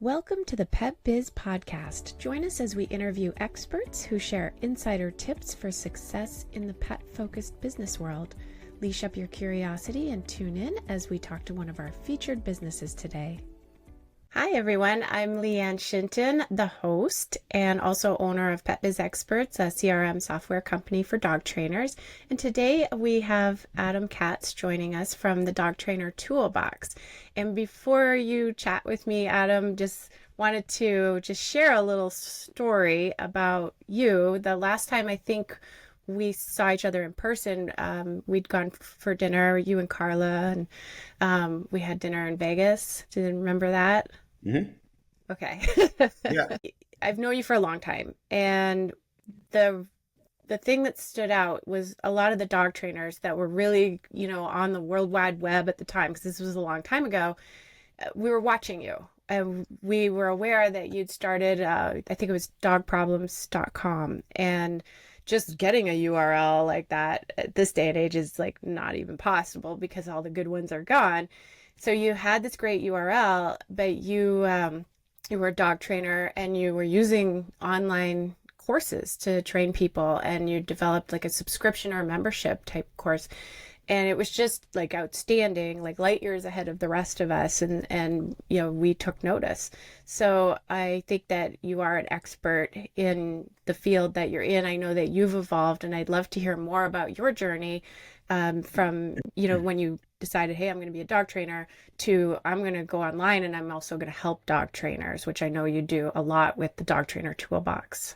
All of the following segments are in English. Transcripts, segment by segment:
Welcome to the Pet Biz Podcast. Join us as we interview experts who share insider tips for success in the pet-focused business world. Leash up your curiosity and tune in as we talk to one of our featured businesses today. Hi everyone, I'm Leanne Shinton, the host and also owner of Pet Biz Experts, a CRM software company for dog trainers. And today we have Adam Katz joining us from the dog trainer Toolbox. And before you chat with me, Adam, just wanted to share a little story about you. The last time I think we saw each other in person, we'd gone for dinner, you and Carla, and we had dinner in Vegas. Do you remember that? Mm-hmm. Okay. Yeah. I've known you for a long time, and the thing that stood out was a lot of the dog trainers that were really, on the World Wide Web at the time, because this was a long time ago. We were watching you, and we were aware that you'd started, I think it was dogproblems.com, and just getting a URL like that at this day and age is like not even possible because all the good ones are gone. So you had this great URL, but you were a dog trainer and you were using online courses to train people, and you developed like a subscription or membership type course. And it was just like outstanding, like light years ahead of the rest of us. And we took notice. So I think that you are an expert in the field that you're in. I know that you've evolved, and I'd love to hear more about your journey from, when you decided, hey, I'm going to be a dog trainer, to I'm going to go online and I'm also going to help dog trainers, which I know you do a lot with the Dog Trainer Toolbox.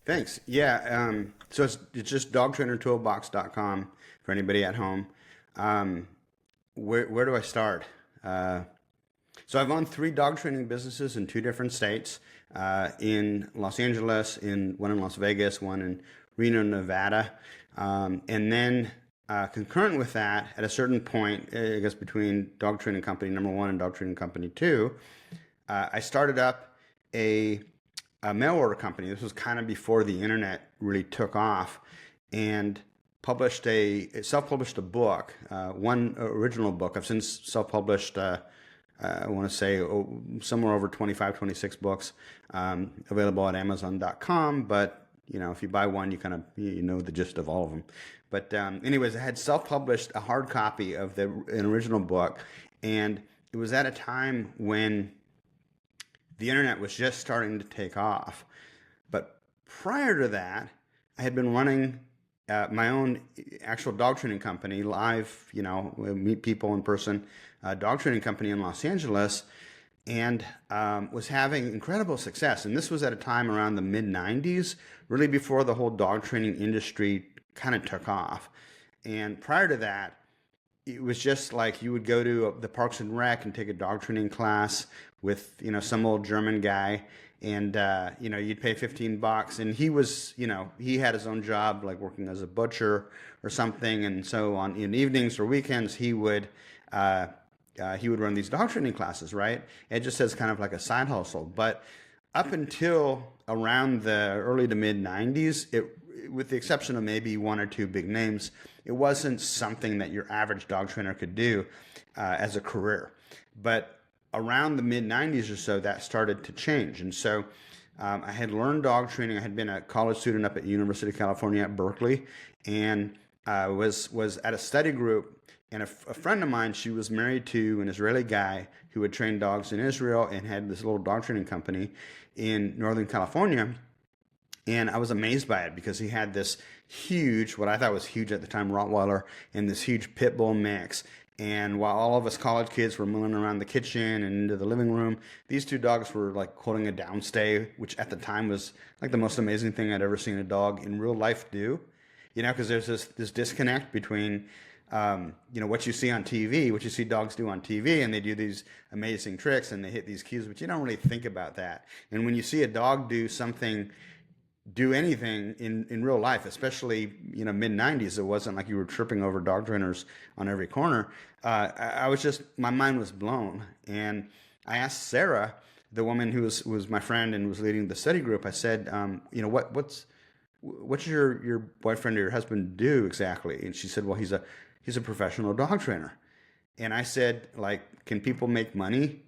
Thanks. Yeah. So it's just dogtrainertoolbox.com for anybody at home. Where do I start? So I've owned 3 dog training businesses in 2 different states, in Los Angeles, one in Las Vegas, one in Reno, Nevada. And then concurrent with that, at a certain point, I guess between dog training company number 1 and dog training company 2, I started up a mail order company. This was kind of before the internet really took off, and self-published a book, one original book. I've since self-published, I want to say somewhere over 25, 26 books, available at Amazon.com. But if you buy one, you know the gist of all of them. But anyways, I had self-published a hard copy of an original book, and it was at a time when the internet was just starting to take off. But prior to that, I had been running my own actual dog training company, live, meet people in person, dog training company in Los Angeles, and was having incredible success. And this was at a time around the mid-90s, really before the whole dog training industry kind of took off. And prior to that, it was just like you would go to the Parks and Rec and take a dog training class with, some old German guy, and, you'd pay $15, and he was, he had his own job, like working as a butcher or something. And so in evenings or weekends, he would run these dog training classes, right? It just as kind of like a side hustle. But up until around the early to mid 90s, with the exception of maybe 1 or 2 big names, it wasn't something that your average dog trainer could do as a career. But around the mid 90s or so, that started to change. And so I had learned dog training. I had been a college student up at University of California at Berkeley, and was at a study group. And a friend of mine, she was married to an Israeli guy who had trained dogs in Israel and had this little dog training company in Northern California. And I was amazed by it because he had this huge, what I thought was huge at the time, Rottweiler, and this huge pit bull mix. And while all of us college kids were milling around the kitchen and into the living room, these 2 dogs were like holding a downstay, which at the time was like the most amazing thing I'd ever seen a dog in real life do. Because there's this disconnect between what you see on TV, what you see dogs do on TV, and they do these amazing tricks and they hit these cues, but you don't really think about that. And when you see a dog do anything in real life, especially mid 90s, it wasn't like you were tripping over dog trainers on every corner. I was just, my mind was blown. And I asked Sarah, the woman who was my friend and was leading the study group, I said, what's your boyfriend or your husband do exactly? And she said, well, he's a professional dog trainer. And I said, like, can people make money,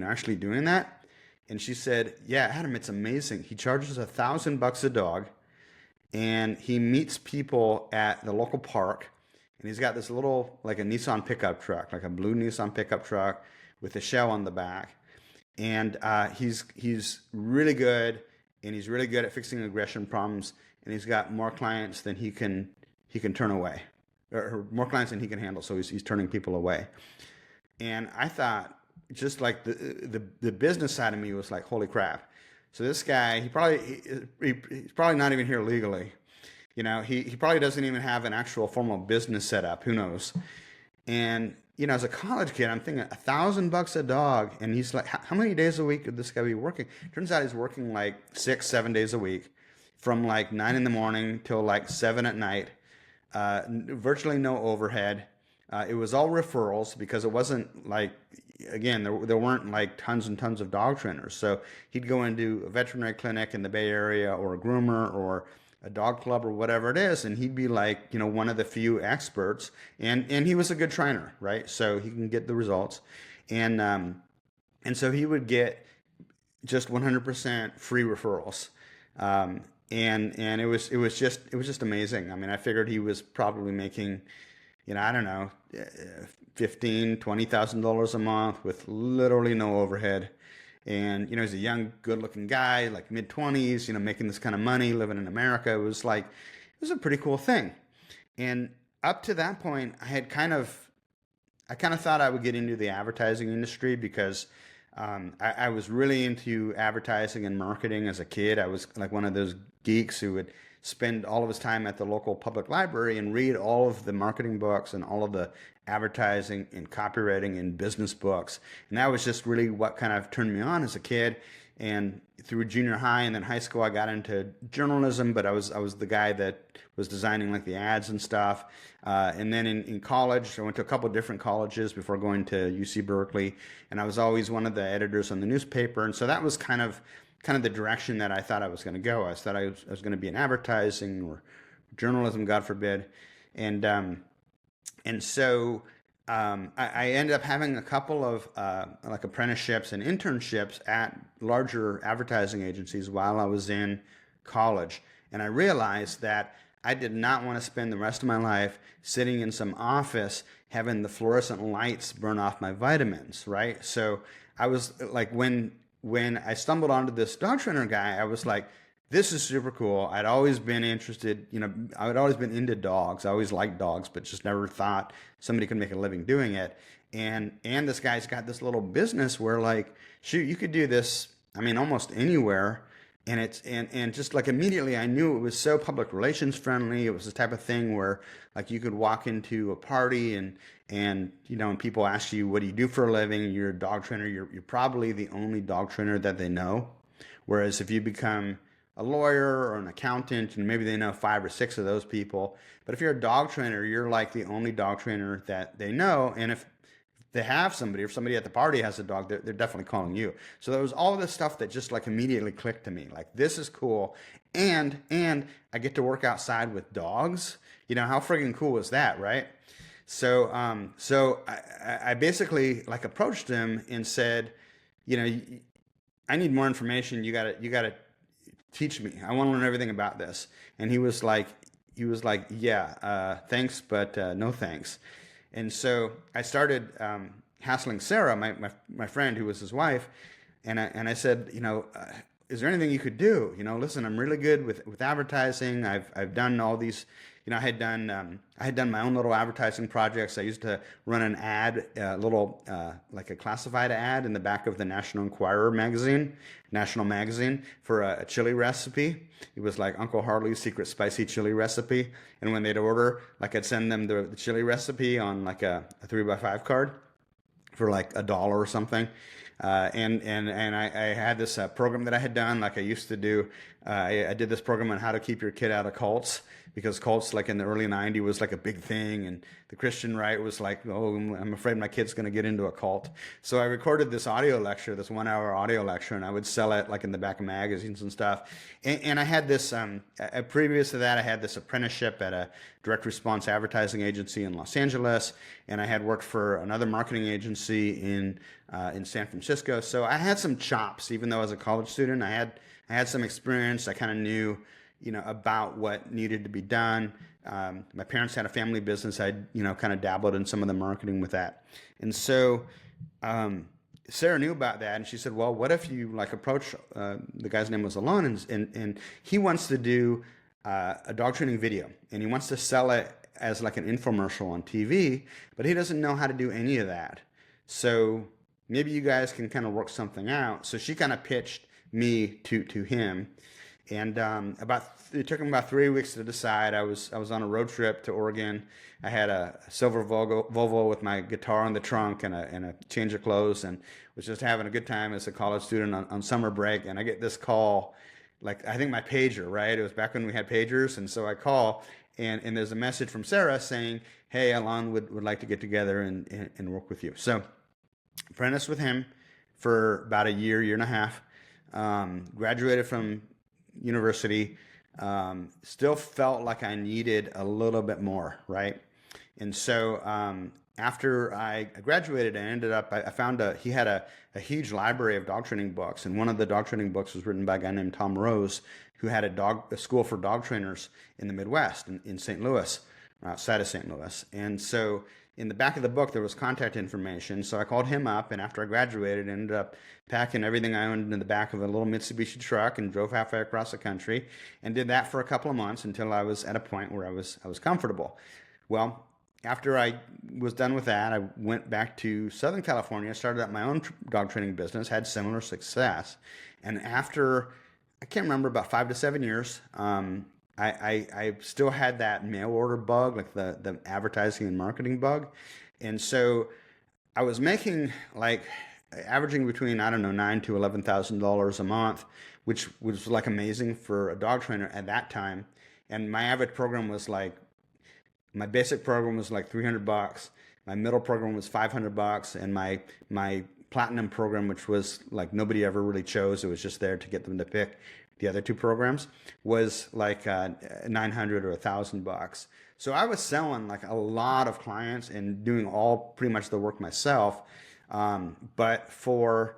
actually doing that? And she said, yeah, Adam, it's amazing. He charges $1,000 a dog, and he meets people at the local park, and he's got this little, like a Nissan pickup truck, like a blue Nissan pickup truck with a shell on the back. And he's really good, and he's really good at fixing aggression problems, and he's got more clients than he can turn away, or more clients than he can handle. So he's turning people away. And I thought, just like the business side of me was like, holy crap. So this guy, he's probably not even here legally. He probably doesn't even have an actual formal business set up. Who knows? And as a college kid, I'm thinking $1,000 a dog, and he's like, how many days a week could this guy be working? Turns out he's working like 6, 7 days a week, from like 9 in the morning till like 7 at night. Virtually no overhead. It was all referrals, because it wasn't like, again, there weren't like tons and tons of dog trainers. So he'd go into a veterinary clinic in the Bay Area, or a groomer, or a dog club, or whatever it is, and he'd be like, one of the few experts, and he was a good trainer, right? So he can get the results, and so he would get just 100% free referrals. And it was just amazing. I mean, I figured he was probably making, I don't know, $15,000-$20,000 a month with literally no overhead. And he's a young, good-looking guy, like mid-20s, making this kind of money, living in America. It was a pretty cool thing. And up to that point, I kind of thought I would get into the advertising industry, because I was really into advertising and marketing as a kid. I was like one of those geeks who would spend all of his time at the local public library and read all of the marketing books and all of the advertising and copywriting and business books. And that was just really what kind of turned me on as a kid. And through junior high and then high school, I got into journalism, but I was the guy that was designing like the ads and stuff. And then in college, I went to a couple of different colleges before going to UC Berkeley, and I was always one of the editors on the newspaper. And so that was kind of the direction that I thought I was going to go. I thought I was going to be in advertising or journalism, God forbid. And so I ended up having a couple of like apprenticeships and internships at larger advertising agencies while I was in college. And I realized that I did not want to spend the rest of my life sitting in some office having the fluorescent lights burn off my vitamins, right? So I was like, when I stumbled onto this dog trainer guy, I was like, this is super cool. I'd always been interested, I'd always been into dogs. I always liked dogs, but just never thought somebody could make a living doing it. And this guy's got this little business where, like, shoot, you could do this, I mean, almost anywhere. And just like immediately I knew it was so public relations friendly. It was the type of thing where, like, you could walk into a party and people ask you, what do you do for a living? You're a dog trainer. You're probably the only dog trainer that they know. Whereas if you become a lawyer or an accountant, and maybe they know 5 or 6 of those people. But if you're a dog trainer, you're like the only dog trainer that they know. And if they have somebody, or if somebody at the party has a dog, they're definitely calling you. So there was all this stuff that just like immediately clicked to me. Like, this is cool. And I get to work outside with dogs. How friggin' cool is that, right? So I basically like approached him and said, I need more information. You gotta teach me. I want to learn everything about this. And he was like, yeah, thanks, but no thanks. And so I started hassling Sarah, my friend, who was his wife, and I said, is there anything you could do? Listen, I'm really good with advertising. I've done all these. I had done my own little advertising projects. I used to run an ad, like a classified ad in the back of the National Enquirer national magazine, for a chili recipe. It was like Uncle Harley's secret spicy chili recipe. And when they'd order, like, I'd send them the chili recipe on like a 3x5 card for like $1 or something. And I had this program that I had done, like I used to do. I did this program on how to keep your kid out of cults, because cults, like in the early '90s, was like a big thing, and the Christian right was like, oh, I'm afraid my kid's going to get into a cult. So I recorded this audio lecture, this 1 hour audio lecture, and I would sell it like in the back of magazines and stuff. And I had this, previous to that, I had this apprenticeship at a direct response advertising agency in Los Angeles, and I had worked for another marketing agency in San Francisco. So I had some chops, even though as a college student, I had some experience. I kind of knew, about what needed to be done. My parents had a family business. I, kind of dabbled in some of the marketing with that. And so Sarah knew about that, and she said, well, what if you like approach, the guy's name was Alon, and he wants to do a dog training video, and he wants to sell it as like an infomercial on TV, but he doesn't know how to do any of that. So maybe you guys can kind of work something out. So she kind of pitched me to him, and it took him about 3 weeks to decide. I was on a road trip to Oregon. I had a silver Volvo with my guitar in the trunk and a change of clothes, and was just having a good time as a college student on summer break. And I get this call, like I think my pager, right? It was back when we had pagers, and so I call, and there's a message from Sarah saying, hey, Alon would like to get together and work with you. So apprenticed with him for about a year and a half. Graduated from university. Still felt like I needed a little bit more, right? And so after I graduated, I found he had a huge library of dog training books, and one of the dog training books was written by a guy named Tom Rose, who had a school for dog trainers in the Midwest, in St. Louis, outside of St. Louis. And so in the back of the book, there was contact information. So I called him up, and after I graduated, ended up packing everything I owned in the back of a little Mitsubishi truck and drove halfway across the country, and did that for a couple of months until I was at a point where I was comfortable. Well, after I was done with that, I went back to Southern California, started up my own dog training business, had similar success. And after, I can't remember, about 5 to 7 years, I still had that mail order bug, like the advertising and marketing bug. And so I was making like averaging between, I don't know, $9,000 to $11,000 a month, which was like amazing for a dog trainer at that time. And my average program was like, my basic program was like $300. My middle program was $500, and my platinum program, which was like nobody ever really chose, it was just there to get them to pick the other two programs, was like $900 or $1,000. So I was selling like a lot of clients and doing all pretty much the work myself. But for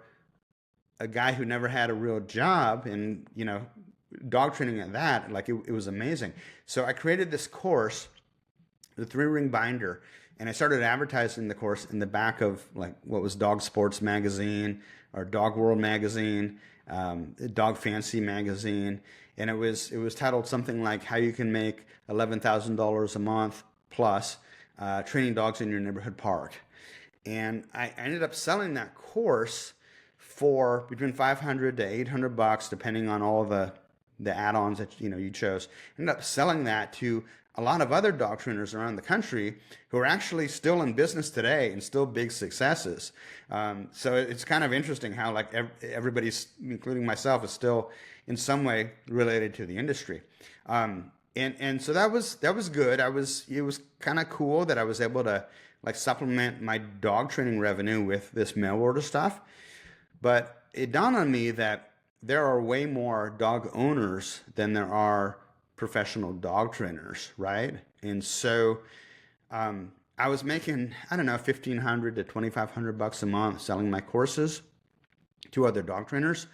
a guy who never had a real job, and dog training at that, like it was amazing. So I created this course, the 3-ring binder, and I started advertising the course in the back of like what was Dog Sports magazine or Dog World magazine, Dog Fancy magazine, and it was titled something like how you can make $11,000 a month plus training dogs in your neighborhood park. And I ended up selling that course for between $500 to $800, depending on all the add-ons that you chose. Ended up selling that to a lot of other dog trainers around the country who are actually still in business today and still big successes. So it's kind of interesting how like everybody's, including myself, is still in some way related to the industry. And so that was good. It was kind of cool that I was able to like supplement my dog training revenue with this mail order stuff. But it dawned on me that there are way more dog owners than there are professional dog trainers, right? And so I was making, I don't know, $1,500 to $2,500 a month selling my courses to other dog trainers.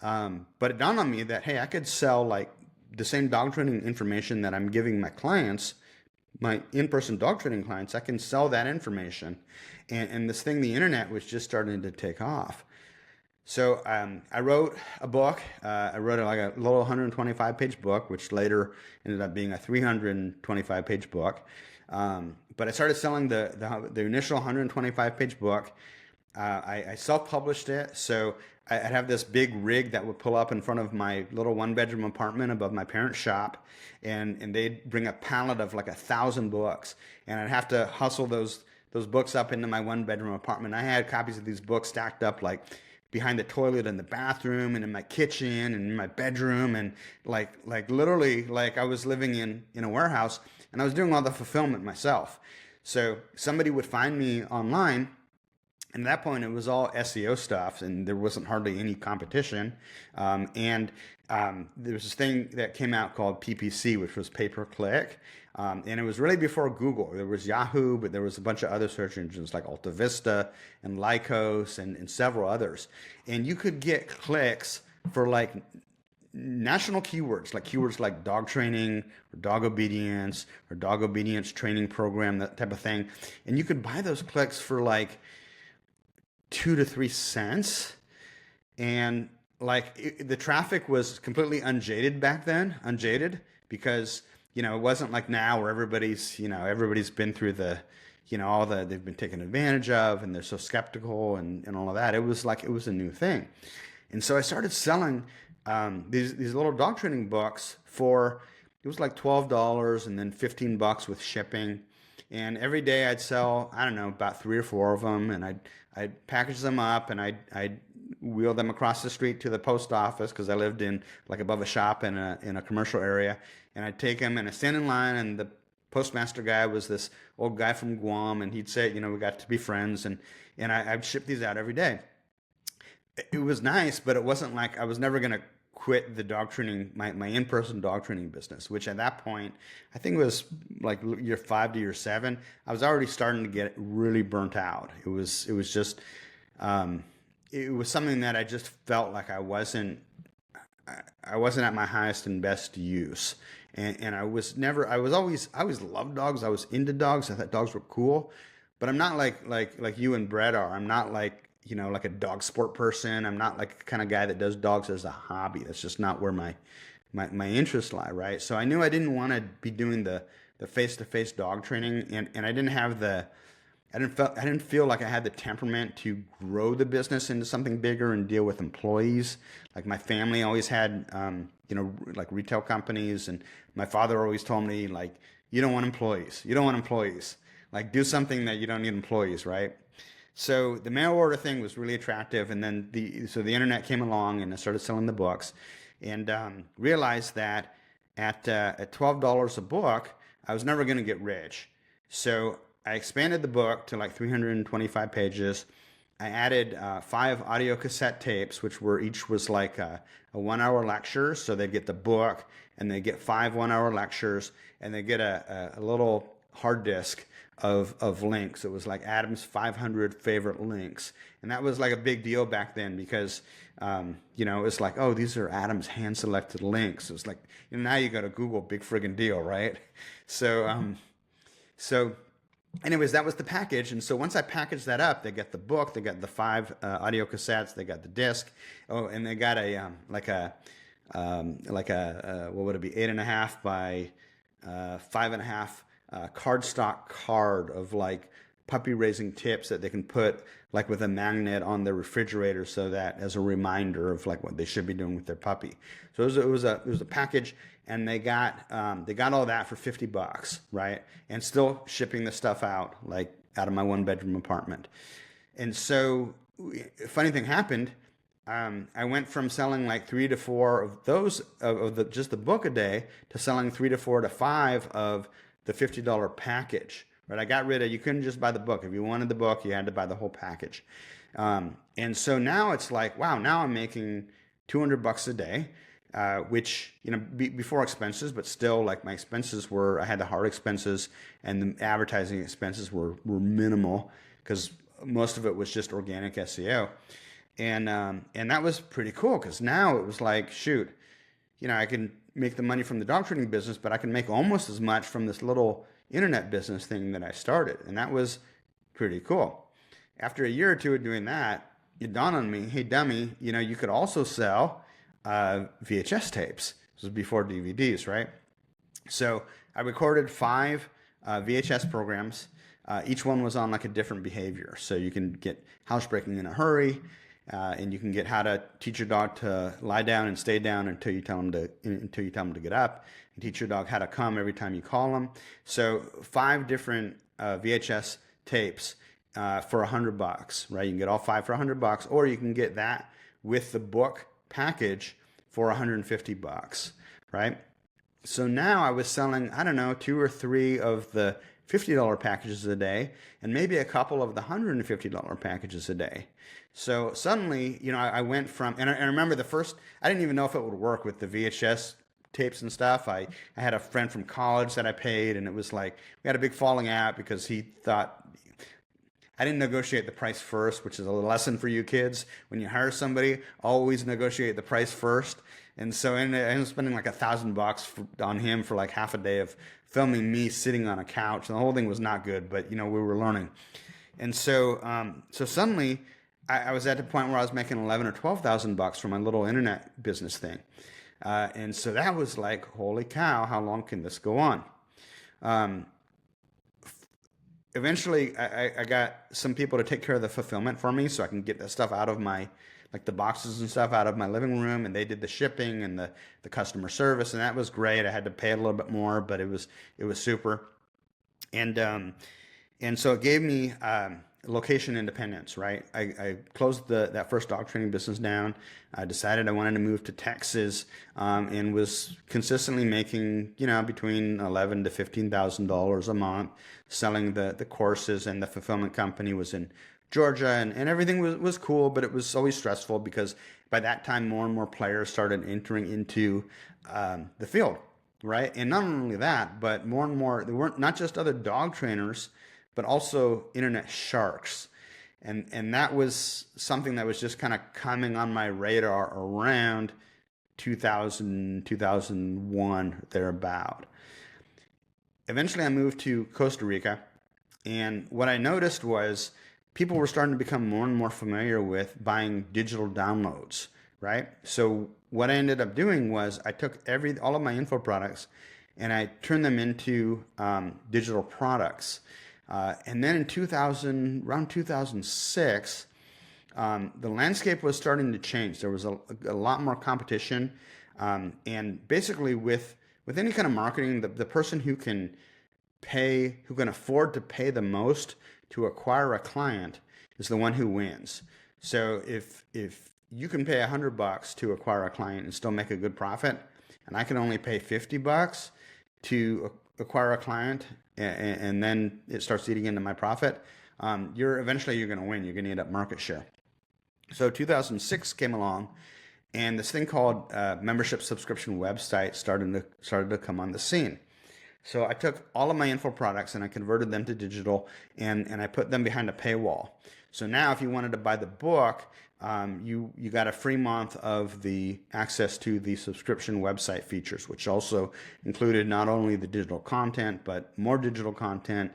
But it dawned on me that, hey, I could sell like the same dog training information that I'm giving my clients, my in-person dog training clients. I can sell that information. And this thing, the internet, was just starting to take off. So I wrote a book. I wrote like a little 125-page book, which later ended up being a 325-page book. But I started selling the initial 125-page book. I self-published it. So I'd have this big rig that would pull up in front of my little one-bedroom apartment above my parents' shop, and they'd bring a pallet of like 1,000 books, and I'd have to hustle those books up into my one-bedroom apartment. I had copies of these books stacked up like behind the toilet in the bathroom and in my kitchen and in my bedroom, and like literally like I was living in a warehouse, and I was doing all the fulfillment myself. So somebody would find me online, and at that point, it was all SEO stuff, and there wasn't hardly any competition. There was this thing that came out called PPC, which was pay per click. And it was really before Google. There was Yahoo, but there was a bunch of other search engines like Alta Vista and Lycos and several others. And you could get clicks for like national keywords like dog training or dog obedience training program, that type of thing. And you could buy those clicks for like 2 to 3 cents. And the traffic was completely unjaded back then, because it wasn't like now where everybody's been through they've been taken advantage of, and they're so skeptical and all of that. It was a new thing. And so I started selling these little dog training books for, it was like $12 and then $15 with shipping. And every day I'd sell, I don't know, about 3 or 4 of them, and I'd package them up, and I'd wheel them across the street to the post office, because I lived in like above a shop in a commercial area. And I'd take them and I'd stand in line, and the postmaster guy was this old guy from Guam, and he'd say, we got to be friends, and I'd ship these out every day. It was nice, but it wasn't like I was never going to quit the dog training, my in-person dog training business, which at that point, I think it was like year 5 to year 7. I was already starting to get really burnt out. It was just, it was something that I just felt like I wasn't at my highest and best use. And I always loved dogs. I was into dogs. I thought dogs were cool, but I'm not like you and Brett are. I'm not like a dog sport person. I'm not like the kind of guy that does dogs as a hobby. That's just not where my interests lie, right? So I knew I didn't want to be doing the face-to-face dog training, and I didn't feel like I had the temperament to grow the business into something bigger and deal with employees. Like my family always had, like retail companies, and my father always told me, like, you don't want employees. You don't want employees. Like, do something that you don't need employees, right? So the mail order thing was really attractive, and then the internet came along, and I started selling the books, and realized that at $12 a book, I was never going to get rich. So I expanded the book to like 325 pages. I added 5 audio cassette tapes, which each was like a 1-hour lecture. So they get the book, and they get 5 1-hour lectures, and they get a little hard disk of links. It was like Adam's 500 favorite links. And that was like a big deal back then, because, it was like, oh, these are Adam's hand-selected links. It was like, now you go to Google, big friggin' deal, right? So anyways, that was the package. And so once I packaged that up, they got the book, they got the 5 audio cassettes, they got the disc. Oh, and they got what would it be, 8.5 by 5.5 cardstock card of like puppy raising tips that they can put like with a magnet on their refrigerator, so that as a reminder of like what they should be doing with their puppy. So it was a package, and they got all that for $50, right? And still shipping the stuff out like out of my 1-bedroom apartment. And so funny thing happened. I went from selling like 3 to 4 of those just the book a day, to selling 3 to 4 to 5 of the $50 package, right? I got rid of, you couldn't just buy the book. If you wanted the book, you had to buy the whole package. And so now it's like, wow, now I'm making $200 a day, which, before expenses, but still like my expenses I had the hard expenses, and the advertising expenses were minimal, because most of it was just organic SEO. And that was pretty cool, because now it was like, shoot, I can make the money from the dog training business, but I can make almost as much from this little internet business thing that I started. And that was pretty cool. After a year or two of doing that, it dawned on me, hey, dummy, you could also sell VHS tapes. This was before DVDs, right? So I recorded 5 VHS programs. Each one was on like a different behavior. So you can get housebreaking in a hurry, and you can get how to teach your dog to lie down and stay down until you tell him to get up, and teach your dog how to come every time you call him. So 5 different VHS tapes, for $100, right? You can get all five for $100, or you can get that with the book package for $150, right? So now I was selling, I don't know, two or three of the $50 packages a day, and maybe a couple of the $150 packages a day. So suddenly, I went from, and I remember the first, I didn't even know if it would work with the VHS tapes and stuff. I had a friend from college that I paid, and it was like, we had a big falling out because he thought, I didn't negotiate the price first, which is a lesson for you kids. When you hire somebody, always negotiate the price first. And so I ended up spending like $1,000 on him for like half a day of filming me sitting on a couch. And the whole thing was not good, but we were learning. And so suddenly I was at the point where I was making 11 or $12,000 for my little internet business thing. And so that was like, holy cow, how long can this go on? Eventually I got some people to take care of the fulfillment for me so I can get that stuff out of my, like the boxes and stuff out of my living room, and they did the shipping and the customer service, and that was great. I had to pay a little bit more, but it was super. And so it gave me location independence, right? I closed that first dog training business down. I decided I wanted to move to Texas, and was consistently making, between $11,000 to $15,000 a month, selling the courses, and the fulfillment company was in Georgia, and everything was cool, but it was always stressful because by that time more and more players started entering into the field, right? And not only that, but more and more, there weren't not just other dog trainers, but also internet sharks. And that was something that was just kind of coming on my radar around 2000, 2001, thereabout. Eventually I moved to Costa Rica, and what I noticed was people were starting to become more and more familiar with buying digital downloads, right? So what I ended up doing was I took all of my info products and I turned them into digital products. And then in around 2006, the landscape was starting to change. There was a lot more competition. And basically with any kind of marketing, the person who can afford to pay the most to acquire a client is the one who wins. So if you can pay $100 to acquire a client and still make a good profit, and I can only pay $50 to acquire a client, and then it starts eating into my profit, eventually you're going to win. You're going to get up market share. So 2006 came along, and this thing called membership subscription website started to come on the scene. So I took all of my info products and I converted them to digital, and I put them behind a paywall. So now if you wanted to buy the book, you got a free month of the access to the subscription website features, which also included not only the digital content, but more digital content,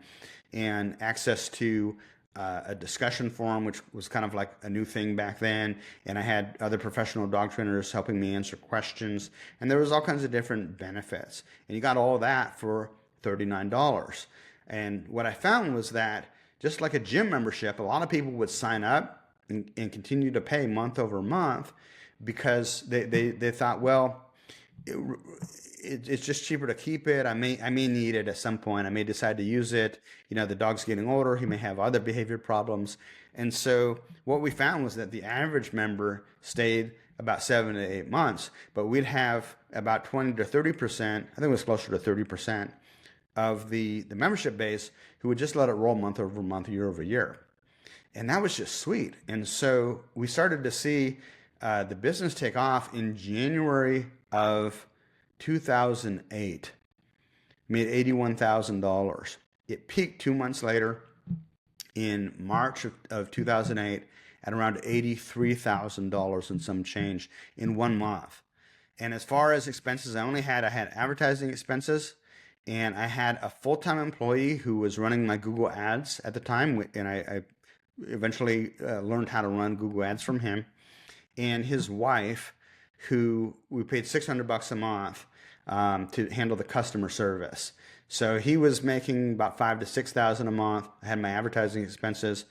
and access to a discussion forum, which was kind of like a new thing back then. And I had other professional dog trainers helping me answer questions. And there was all kinds of different benefits. And you got all that for $39. And what I found was that just like a gym membership, a lot of people would sign up and continue to pay month over month because they thought, well, it's just cheaper to keep it. I may need it at some point. I may decide to use it. The dog's getting older. He may have other behavior problems. And so what we found was that the average member stayed about 7 to 8 months, but we'd have about 20 to 30%, I think it was closer to 30% of the membership base who would just let it roll month over month, year over year. And that was just sweet. And so we started to see the business take off in January of 2008, made $81,000. It peaked 2 months later in March of 2008 at around $83,000 and some change in 1 month. And as far as expenses, I had advertising expenses, and I had a full-time employee who was running my Google ads at the time, and I eventually learned how to run Google ads from him, and his wife, who we paid $600 a month to handle the customer service. So he was making about $5,000 to $6,000 a month. I had my advertising expenses.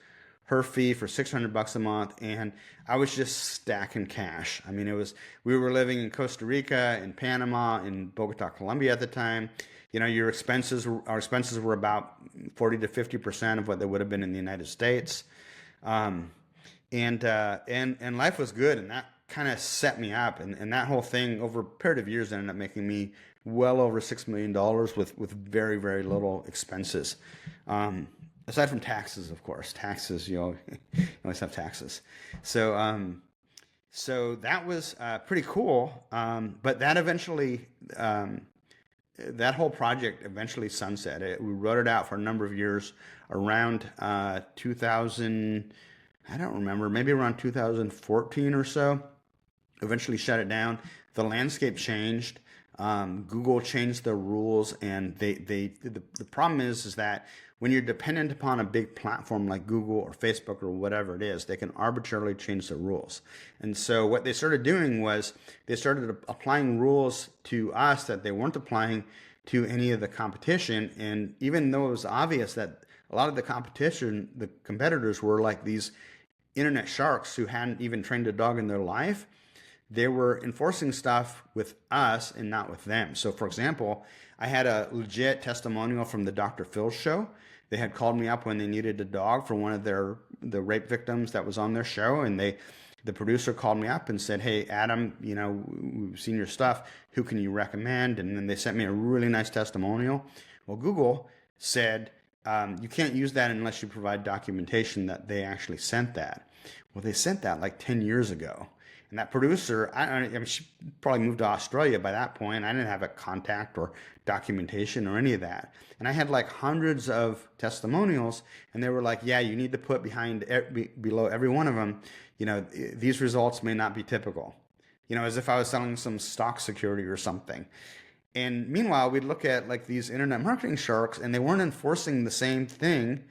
her fee for $600 a month, and I was just stacking cash. I mean, we were living in Costa Rica, in Panama, in Bogota, Colombia at the time. You know, our expenses were about 40 to 50% of what they would have been in the United States. Um, and life was good, and that kind of set me up, and that whole thing over a period of years ended up making me well over $6 million with very, very little expenses. Aside from taxes, of course. Taxes, you always have taxes. So that was pretty cool. But that whole project eventually sunset. We wrote it out for a number of years around 2000, I don't remember, maybe around 2014 or so. Eventually shut it down. The landscape changed. Google changed their rules, and the problem is that when you're dependent upon a big platform like Google or Facebook or whatever it is, they can arbitrarily change the rules. And so what they started doing was they started applying rules to us that they weren't applying to any of the competition. And even though it was obvious that a lot of the competitors were like these internet sharks who hadn't even trained a dog in their life, they were enforcing stuff with us and not with them. So, for example, I had a legit testimonial from the Dr. Phil show. They had called me up when they needed a dog for one of the rape victims that was on their show, and the producer called me up and said, "Hey, Adam, you know, we've seen your stuff. Who can you recommend?" And then they sent me a really nice testimonial. Well, Google said you can't use that unless you provide documentation that they actually sent that. Well, they sent that like 10 years ago. And that producer, I mean, she probably moved to Australia by that point. I didn't have a contact or documentation or any of that. And I had like hundreds of testimonials, and they were like, "Yeah, you need to put below every one of them, you know, these results may not be typical." You know, as if I was selling some stock security or something. And meanwhile, we'd look at like these internet marketing sharks, and they weren't enforcing the same thing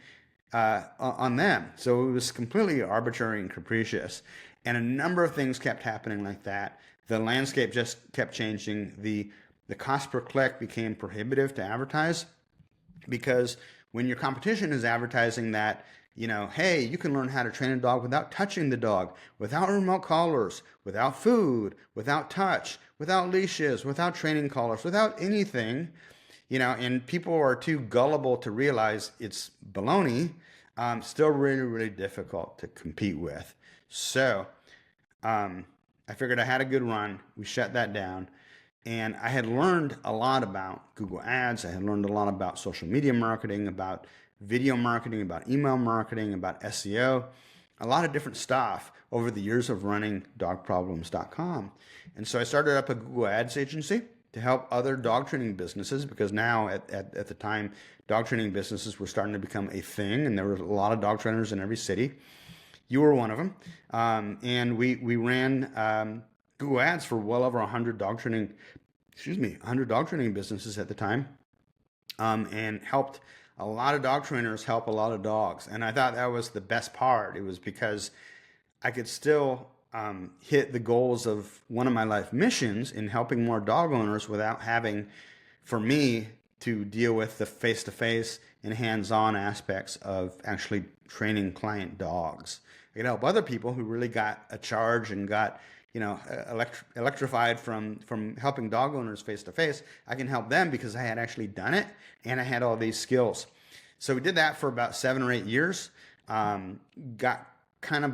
on them. So it was completely arbitrary and capricious. And a number of things kept happening like that. The landscape just kept changing. The cost per click became prohibitive to advertise, because when your competition is advertising that, you know, hey, you can learn how to train a dog without touching the dog, without remote collars, without food, without touch, without leashes, without training collars, without anything, you know, and people are too gullible to realize it's baloney, still really, really difficult to compete with. So I figured I had a good run. We shut that down. And I had learned a lot about Google Ads. I had learned a lot about social media marketing, about video marketing, about email marketing, about SEO, a lot of different stuff over the years of running dogproblems.com. And so I started up a Google Ads agency to help other dog training businesses, because now at the time, dog training businesses were starting to become a thing, and there were a lot of dog trainers in every city. You were one of them. And we ran Google Ads for well over 100 dog training businesses at the time, and helped a lot of dog trainers help a lot of dogs. And I thought that was the best part. It was because I could still hit the goals of one of my life missions in helping more dog owners without having, for me, to deal with the face-to-face and hands-on aspects of actually training client dogs. I could help other people who really got a charge and got, you know, electrified from helping dog owners face-to-face. I can help them because I had actually done it and I had all these skills. So we did that for about 7 or 8 years. Got kind of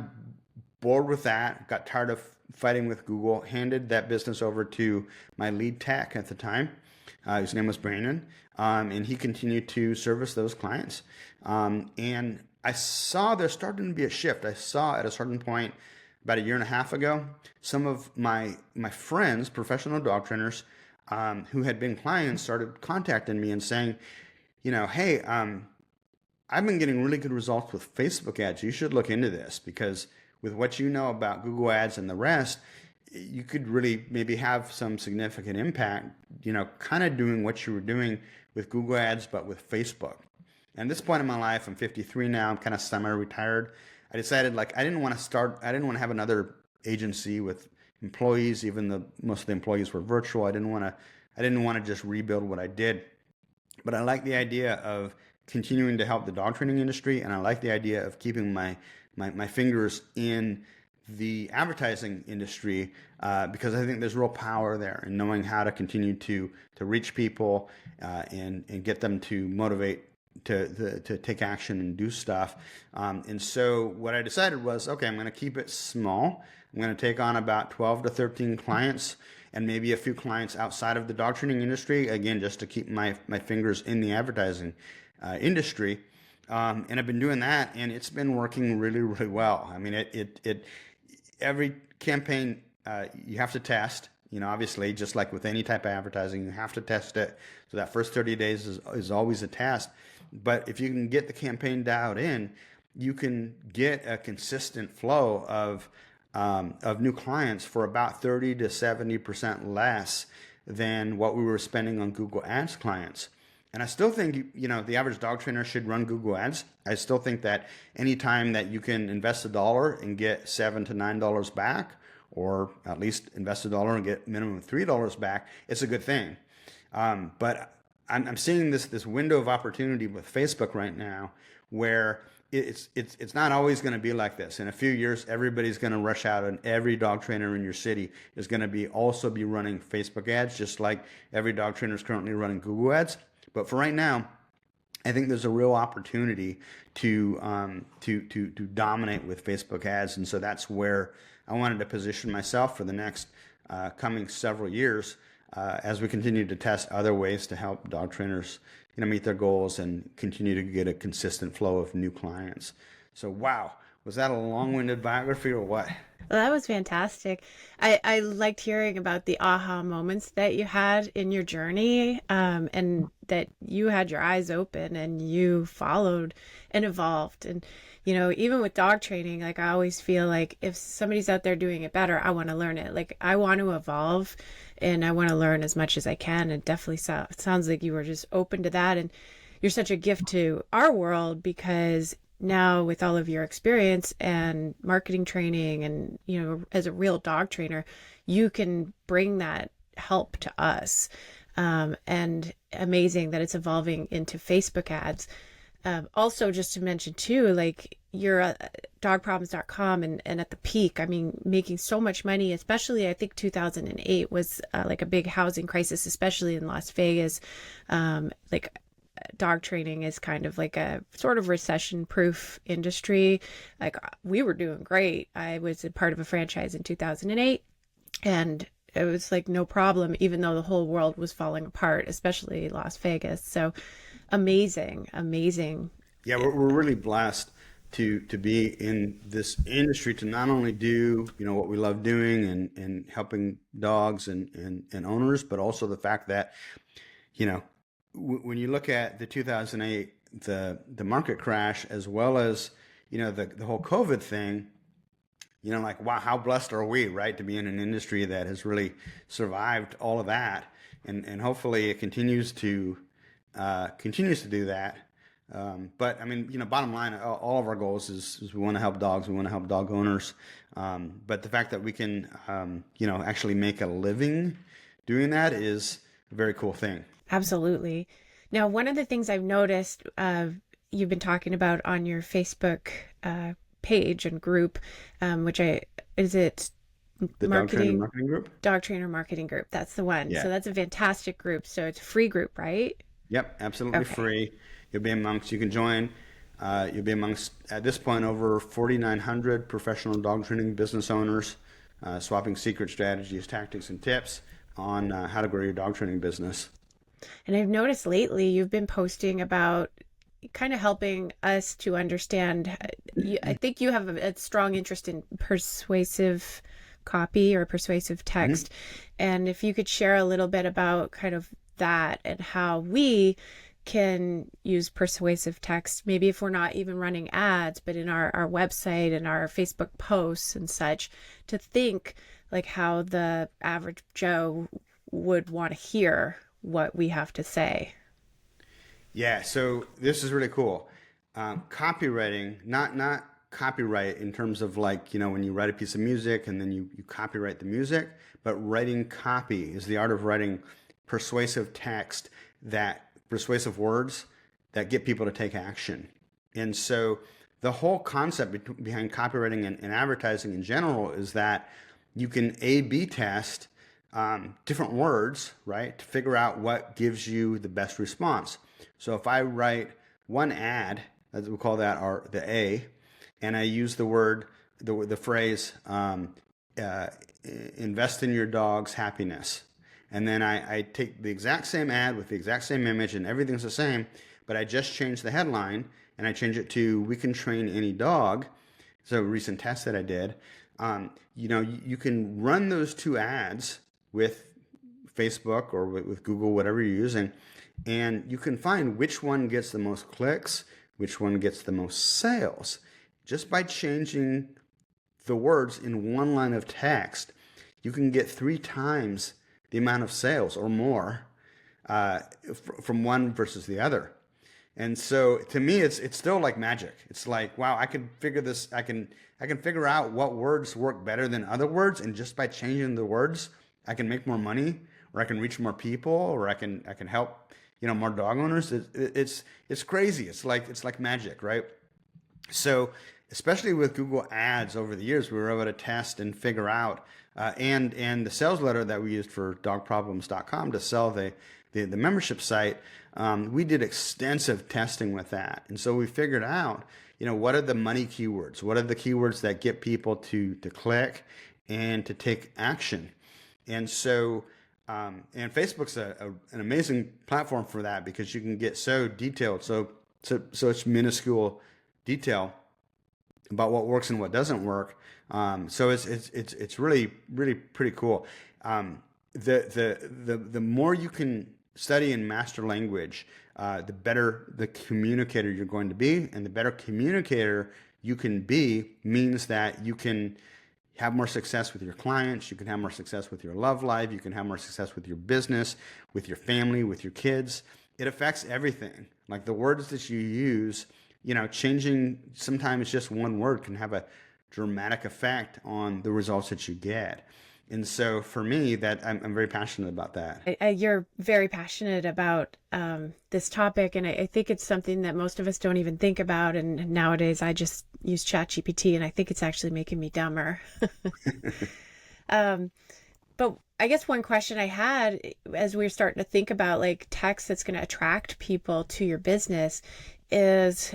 bored with that, got tired of fighting with Google, handed that business over to my lead tech at the time. His name was Brandon, and he continued to service those clients. And I saw there starting to be a shift. I saw at a certain point about 1.5 years ago, some of my friends, professional dog trainers, who had been clients, started contacting me and saying, you know, "Hey, I've been getting really good results with Facebook ads. You should look into this, because with what you know about Google ads and the rest, you could really maybe have some significant impact, you know, kind of doing what you were doing with Google ads, but with Facebook." And at this point in my life, I'm 53 now, I'm kind of semi-retired. I decided, like, I didn't want to have another agency with employees, even though most of the employees were virtual. I didn't want to just rebuild what I did. But I like the idea of continuing to help the dog training industry, and I like the idea of keeping my fingers in the advertising industry, because I think there's real power there in knowing how to continue to reach people, and get them to motivate to take action and do stuff. And so what I decided was, okay, I'm going to keep it small. I'm going to take on about 12 to 13 clients, and maybe a few clients outside of the dog training industry, again, just to keep my fingers in the advertising industry. And I've been doing that, and it's been working really, really well. I mean, every campaign, you have to test. Obviously, just like with any type of advertising, you have to test it. So that first 30 days is always a test. But if you can get the campaign dialed in, you can get a consistent flow of new clients for about 30 to 70% less than what we were spending on Google Ads clients. And I still think, the average dog trainer should run Google Ads. I still think that anytime that you can invest $1 and get $7 to $9 back, or at least invest $1 and get minimum of $3 back, it's a good thing. But I'm seeing this window of opportunity with Facebook right now, where it's not always going to be like this. In a few years, everybody's going to rush out, and every dog trainer in your city is going to be running Facebook ads, just like every dog trainer is currently running Google ads. But for right now, I think there's a real opportunity to dominate with Facebook ads, and so that's where I wanted to position myself for the next coming several years, as we continue to test other ways to help dog trainers, meet their goals and continue to get a consistent flow of new clients. So, wow, was that a long-winded biography or what? Well, that was fantastic. I liked hearing about the aha moments that you had in your journey, and that you had your eyes open and you followed and evolved. And, even with dog training, like I always feel like if somebody's out there doing it better, I want to learn it. Like I want to evolve and I want to learn as much as I can. And definitely sounds like you were just open to that. And you're such a gift to our world, because now with all of your experience and marketing training and, as a real dog trainer, you can bring that help to us. And amazing that it's evolving into Facebook ads. Also, just to mention too, like you're at dogproblems.com and at the peak, I mean, making so much money, especially I think 2008 was like a big housing crisis, especially in Las Vegas. Like dog training is kind of like a sort of recession proof industry. Like we were doing great. I was a part of a franchise in 2008, and it was like no problem, even though the whole world was falling apart, especially Las Vegas. So amazing. Yeah, we're really blessed to be in this industry, to not only do what we love doing and helping dogs and owners, but also the fact that when you look at the 2008 the market crash, as well as the whole COVID thing, like, wow, how blessed are we, right, to be in an industry that has really survived all of that, and hopefully it continues to do that. But I mean, bottom line, all of our goals is we want to help dogs, we want to help dog owners. But the fact that we can, actually make a living doing that is a very cool thing. Absolutely. Now, one of the things I've noticed, you've been talking about on your Facebook page and group, is it The Dog Trainer Marketing Group? Dog Trainer Marketing Group. That's the one. Yeah. So that's a fantastic group. So it's a free group, right? Yep, absolutely free. You can join. You'll be amongst, at this point, over 4,900 professional dog training business owners, swapping secret strategies, tactics, and tips on how to grow your dog training business. And I've noticed lately you've been posting about kind of helping us to understand. I think you have a strong interest in persuasive copy or persuasive text. Mm-hmm. And if you could share a little bit about kind of that and how we can use persuasive text, maybe if we're not even running ads, but in our website and our Facebook posts and such, to think like how the average Joe would want to hear what we have to say. Yeah, so this is really cool. Copywriting, not copyright in terms of like, when you write a piece of music and then you copyright the music, but writing copy is the art of writing persuasive text, that persuasive words that get people to take action. And so the whole concept behind copywriting and advertising in general is that you can A/B test different words, right, to figure out what gives you the best response. So if I write one ad, as we call that the A, and I use the phrase invest in your dog's happiness, and then I take the exact same ad with the exact same image and everything's the same, but I just change the headline and I change it to "We can train any dog." So a recent test that I did, you can run those two ads with Facebook or with Google, whatever you're using, and you can find which one gets the most clicks, which one gets the most sales, just by changing the words in one line of text. You can get 3 times the amount of sales or more from one versus the other. And so to me, it's still like magic. It's like, wow, I can figure this. I can figure out what words work better than other words, and just by changing the words, I can make more money, or I can reach more people, or I can help more dog owners. It's crazy. It's like magic, right? So especially with Google Ads over the years, we were able to test and figure out, and the sales letter that we used for dogproblems.com to sell the membership site, we did extensive testing with that. And so we figured out, what are the money keywords? What are the keywords that get people to click and to take action? And so, and Facebook's an amazing platform for that, because you can get so detailed, so it's minuscule detail about what works and what doesn't work. So it's really, really pretty cool. The more you can study and master language, the better the communicator you're going to be, and the better communicator you can be means that you can have more success with your clients, you can have more success with your love life, you can have more success with your business, with your family, with your kids. It affects everything. Like the words that you use, changing sometimes just one word can have a dramatic effect on the results that you get. And so for me, that I'm very passionate about that. You're very passionate about this topic, and I think it's something that most of us don't even think about. And nowadays, I just use ChatGPT, and I think it's actually making me dumber. But I guess one question I had as we were starting to think about like text that's going to attract people to your business is,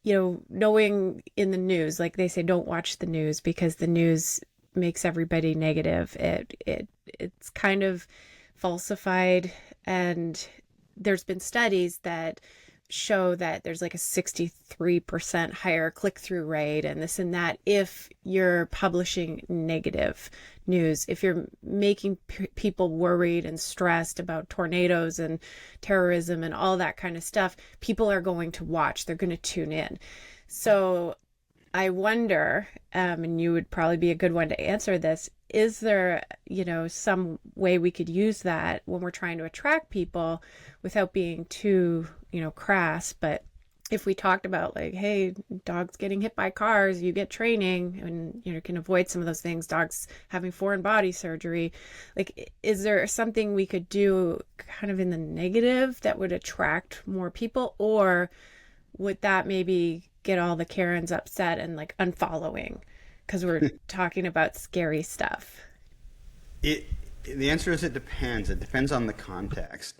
knowing in the news, like they say, don't watch the news because the news makes everybody negative. It's kind of falsified, and there's been studies that show that there's like a 63% higher click-through rate and this and that if you're publishing negative news. If you're making people worried and stressed about tornadoes and terrorism and all that kind of stuff, people are going to watch, they're going to tune in. So I wonder, and you would probably be a good one to answer this, is there, some way we could use that when we're trying to attract people without being too, crass? But if we talked about like, hey, dogs getting hit by cars, you get training and, can avoid some of those things, dogs having foreign body surgery, like, is there something we could do kind of in the negative that would attract more people? Or would that maybe get all the Karens upset and like unfollowing because we're talking about scary stuff? The answer is it depends. It depends on the context.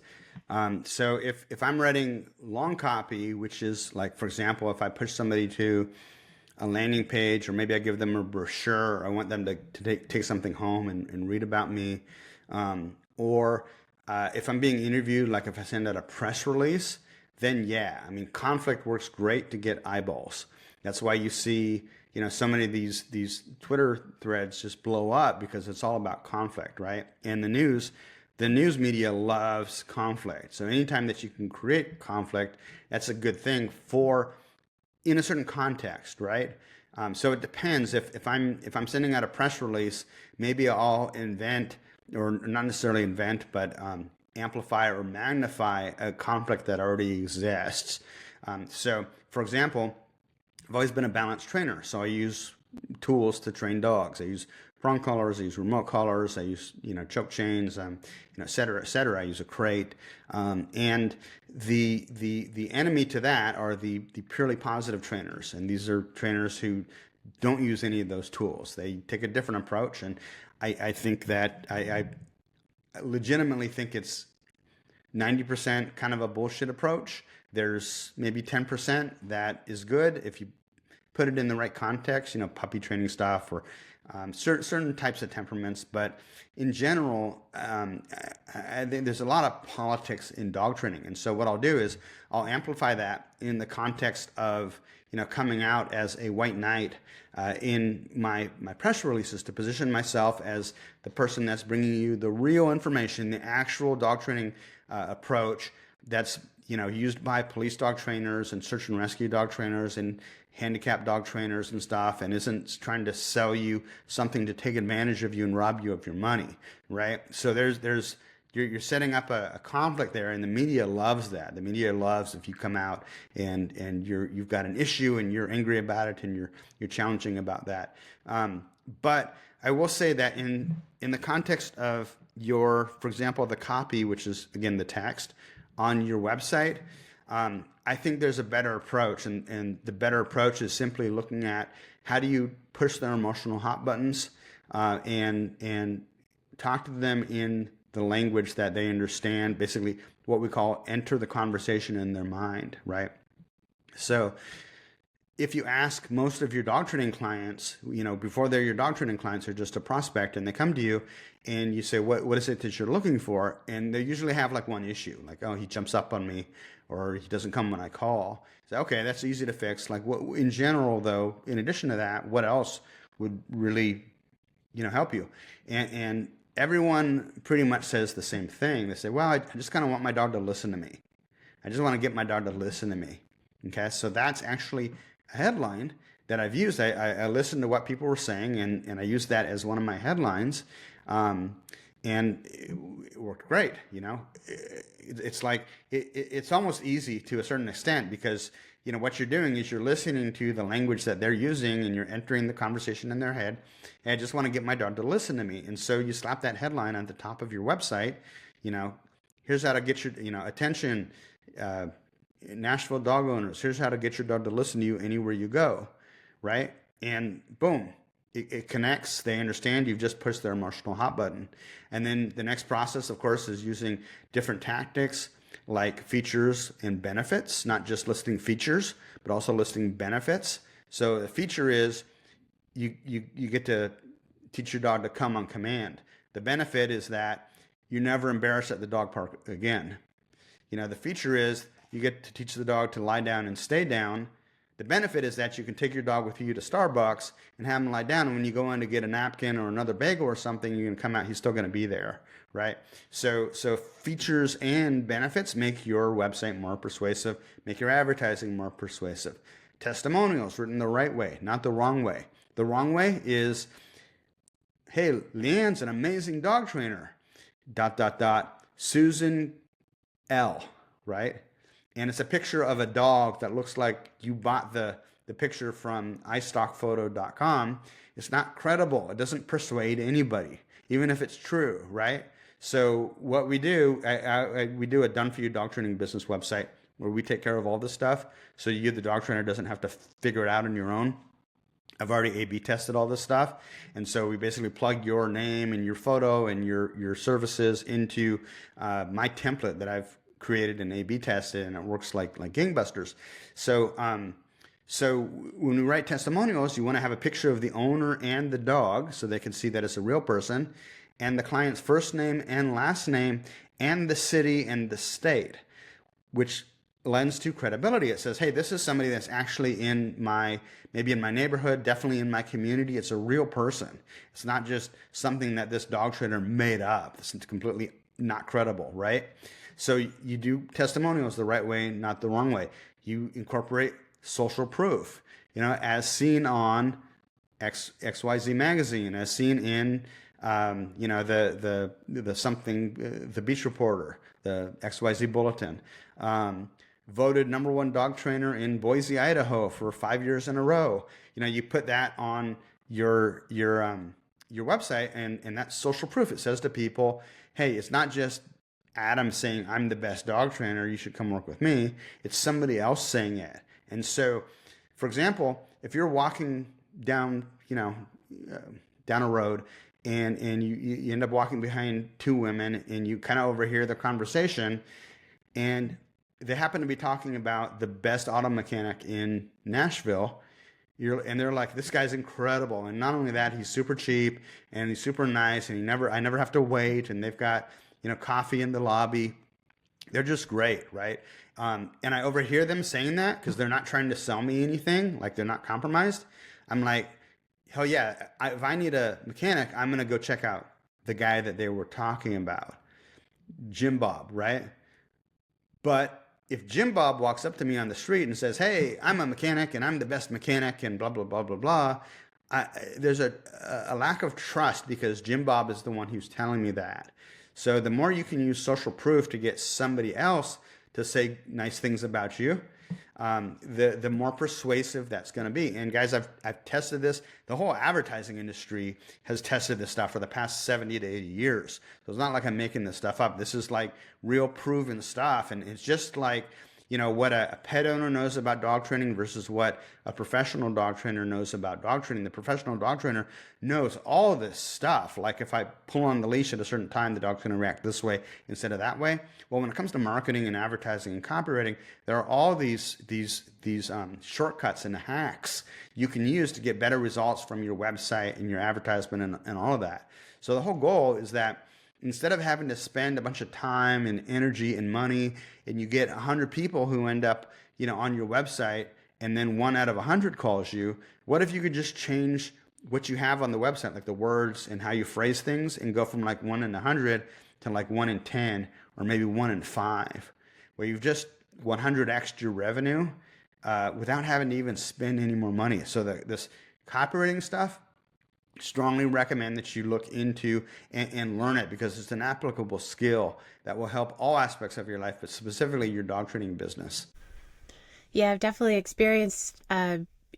So if I'm writing long copy, which is like, for example, if I push somebody to a landing page, or maybe I give them a brochure, I want them to take something home and read about me. Or if I'm being interviewed, like if I send out a press release, then yeah, conflict works great to get eyeballs. That's why you see, so many of these Twitter threads just blow up, because it's all about conflict, right? And the news media loves conflict. So anytime that you can create conflict, that's a good thing in a certain context, right? So it depends. If I'm sending out a press release, maybe I'll invent, or not necessarily invent, but amplify or magnify a conflict that already exists. So, for example, I've always been a balanced trainer, so I use tools to train dogs. I use prong collars, I use remote collars, I use, choke chains, et cetera, et cetera. I use a crate. And the enemy to that are the purely positive trainers. And these are trainers who don't use any of those tools. They take a different approach. And I think that I legitimately think it's 90% kind of a bullshit approach. There's maybe 10% that is good if you put it in the right context, puppy training stuff or certain types of temperaments. But in general, I think there's a lot of politics in dog training. And so what I'll do is I'll amplify that in the context of, coming out as a white knight in my press releases to position myself as the person that's bringing you the real information, the actual dog training approach that's used by police dog trainers and search and rescue dog trainers and handicapped dog trainers and stuff, and isn't trying to sell you something to take advantage of you and rob you of your money, right? So you're setting up a conflict there, and the media loves that. The media loves if you come out and you've got an issue and you're angry about it and you're challenging about that. But I will say that in the context of for example, the copy, which is again the text on your website, I think there's a better approach, and the better approach is simply looking at how do you push their emotional hot buttons and talk to them in the language that they understand, basically what we call enter the conversation in their mind, right? So if you ask most of your dog training clients, before they're your dog training clients, they're just a prospect, and they come to you and you say, what is it that you're looking for? And they usually have like one issue, like, oh, he jumps up on me, or he doesn't come when I call. So, okay, that's easy to fix. Like, what in general, though, in addition to that, what else would really, help you? And everyone pretty much says the same thing. They say, well, I just kind of want my dog to listen to me. I just want to get my dog to listen to me. Okay, so that's actually a headline that I've used. I listened to what people were saying, and I used that as one of my headlines, and it worked great. It's like it's almost easy to a certain extent, because what you're doing is you're listening to the language that they're using, and you're entering the conversation in their head. And I just want to get my dog to listen to me, and so you slap that headline on the top of your website. Here's how to get your attention. Nashville dog owners, here's how to get your dog to listen to you anywhere you go, right? And boom, it connects. They understand you've just pushed their emotional hot button. And then the next process, of course, is using different tactics like features and benefits, not just listing features, but also listing benefits. So the feature is you get to teach your dog to come on command. The benefit is that you're never embarrassed at the dog park again. The feature is you get to teach the dog to lie down and stay down. The benefit is that you can take your dog with you to Starbucks and have him lie down. And when you go in to get a napkin or another bagel or something, you're going to come out, he's still going to be there, right? So features and benefits make your website more persuasive, make your advertising more persuasive. Testimonials written the right way, not the wrong way. The wrong way is, hey, Leanne's an amazing dog trainer, ... Susan L., right? And it's a picture of a dog that looks like you bought the picture from iStockphoto.com. It's not credible. It doesn't persuade anybody, even if it's true, right? So what we do, we do a done-for-you dog training business website where we take care of all this stuff, so you, the dog trainer, doesn't have to figure it out on your own. I've already A/B tested all this stuff, and so we basically plug your name and your photo and your services into my template that I've created and A/B tested, and it works like gangbusters. So when we write testimonials, you want to have a picture of the owner and the dog so they can see that it's a real person, and the client's first name and last name and the city and the state, which lends to credibility. It says, hey, this is somebody that's actually maybe in my neighborhood, definitely in my community. It's a real person. It's not just something that this dog trainer made up. It's completely not credible, right? So you do testimonials the right way, not the wrong way. You incorporate social proof, as seen on XYZ magazine, as seen in, the Beach Reporter, the XYZ Bulletin, voted #1 dog trainer in Boise, Idaho for 5 years in a row. You put that on your your website, and that's social proof. It says to people, hey, it's not just Adam saying I'm the best dog trainer, you should come work with me. It's somebody else saying it. And so, for example, if you're walking down, uh, down a road, and you end up walking behind two women, and you kind of overhear their conversation, and they happen to be talking about the best auto mechanic in Nashville. And they're like, this guy's incredible, and not only that, he's super cheap and he's super nice, and I never have to wait, and they've got coffee in the lobby. They're just great, right? And I overhear them saying that because they're not trying to sell me anything, like they're not compromised. I'm like, hell yeah! If I need a mechanic, I'm gonna go check out the guy that they were talking about, Jim Bob, right? But if Jim Bob walks up to me on the street and says, hey, I'm a mechanic and I'm the best mechanic and blah, blah, blah, blah, blah, there's a lack of trust because Jim Bob is the one who's telling me that. So the more you can use social proof to get somebody else to say nice things about you, the more persuasive that's going to be. And guys, I've tested this. The whole advertising industry has tested this stuff for the past 70 to 80 years. So it's not like I'm making this stuff up. This is like real proven stuff. And it's just like, what a pet owner knows about dog training versus what a professional dog trainer knows about dog training. The professional dog trainer knows all of this stuff. Like if I pull on the leash at a certain time, the dog's going to react this way instead of that way. Well, when it comes to marketing and advertising and copywriting, there are all these shortcuts and hacks you can use to get better results from your website and your advertisement and all of that. So the whole goal is that instead of having to spend a bunch of time and energy and money, and you get 100 people who end up, on your website, and then 1 out of 100 calls you, what if you could just change what you have on the website, like the words and how you phrase things, and go from like 1 in 100 to like 1 in 10, or maybe 1 in 5, where you've just 100 extra revenue without having to even spend any more money. So this copywriting stuff, strongly recommend that you look into and learn it, because it's an applicable skill that will help all aspects of your life, but specifically your dog training business. Yeah, I've definitely experienced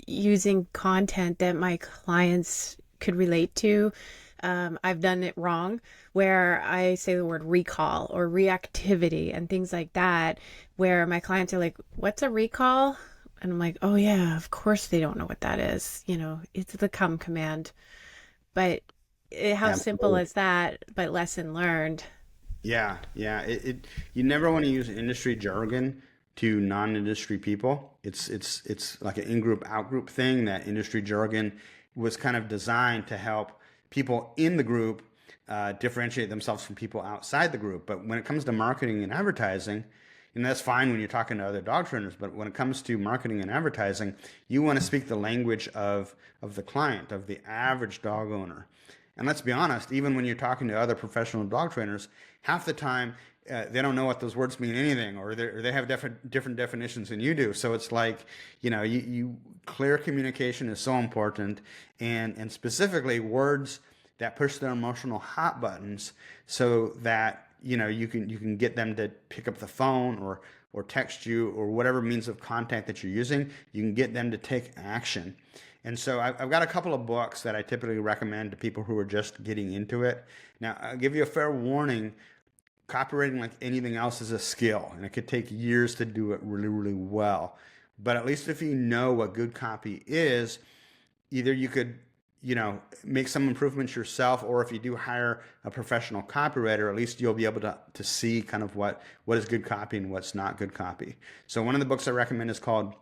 using content that my clients could relate to. I've done it wrong, where I say the word recall or reactivity and things like that, where my clients are like, what's a recall? And I'm like, oh yeah, of course they don't know what that is. It's the come command. But how simple Absolutely. is that, but lesson learned. Yeah, yeah. You never want to use industry jargon to non-industry people. It's like an in-group, out-group thing. That industry jargon was kind of designed to help people in the group differentiate themselves from people outside the group. But when it comes to marketing and advertising, and that's fine when you're talking to other dog trainers, but when it comes to marketing and advertising, you want to speak the language of the client, of the average dog owner. And let's be honest, even when you're talking to other professional dog trainers, half the time they don't know what those words mean anything, or they have different definitions than you do. So it's like, you clear communication is so important, and specifically words that push their emotional hot buttons, so that you can get them to pick up the phone or text you, or whatever means of contact that you're using. You can get them to take action. And so I've got a couple of books that I typically recommend to people who are just getting into it. Now, I'll give you a fair warning. Copywriting, like anything else, is a skill, and it could take years to do it really, really well. But at least if you know what good copy is, either you could make some improvements yourself, or if you do hire a professional copywriter, at least you'll be able to see kind of what is good copy and what's not good copy. So one of the books I recommend is called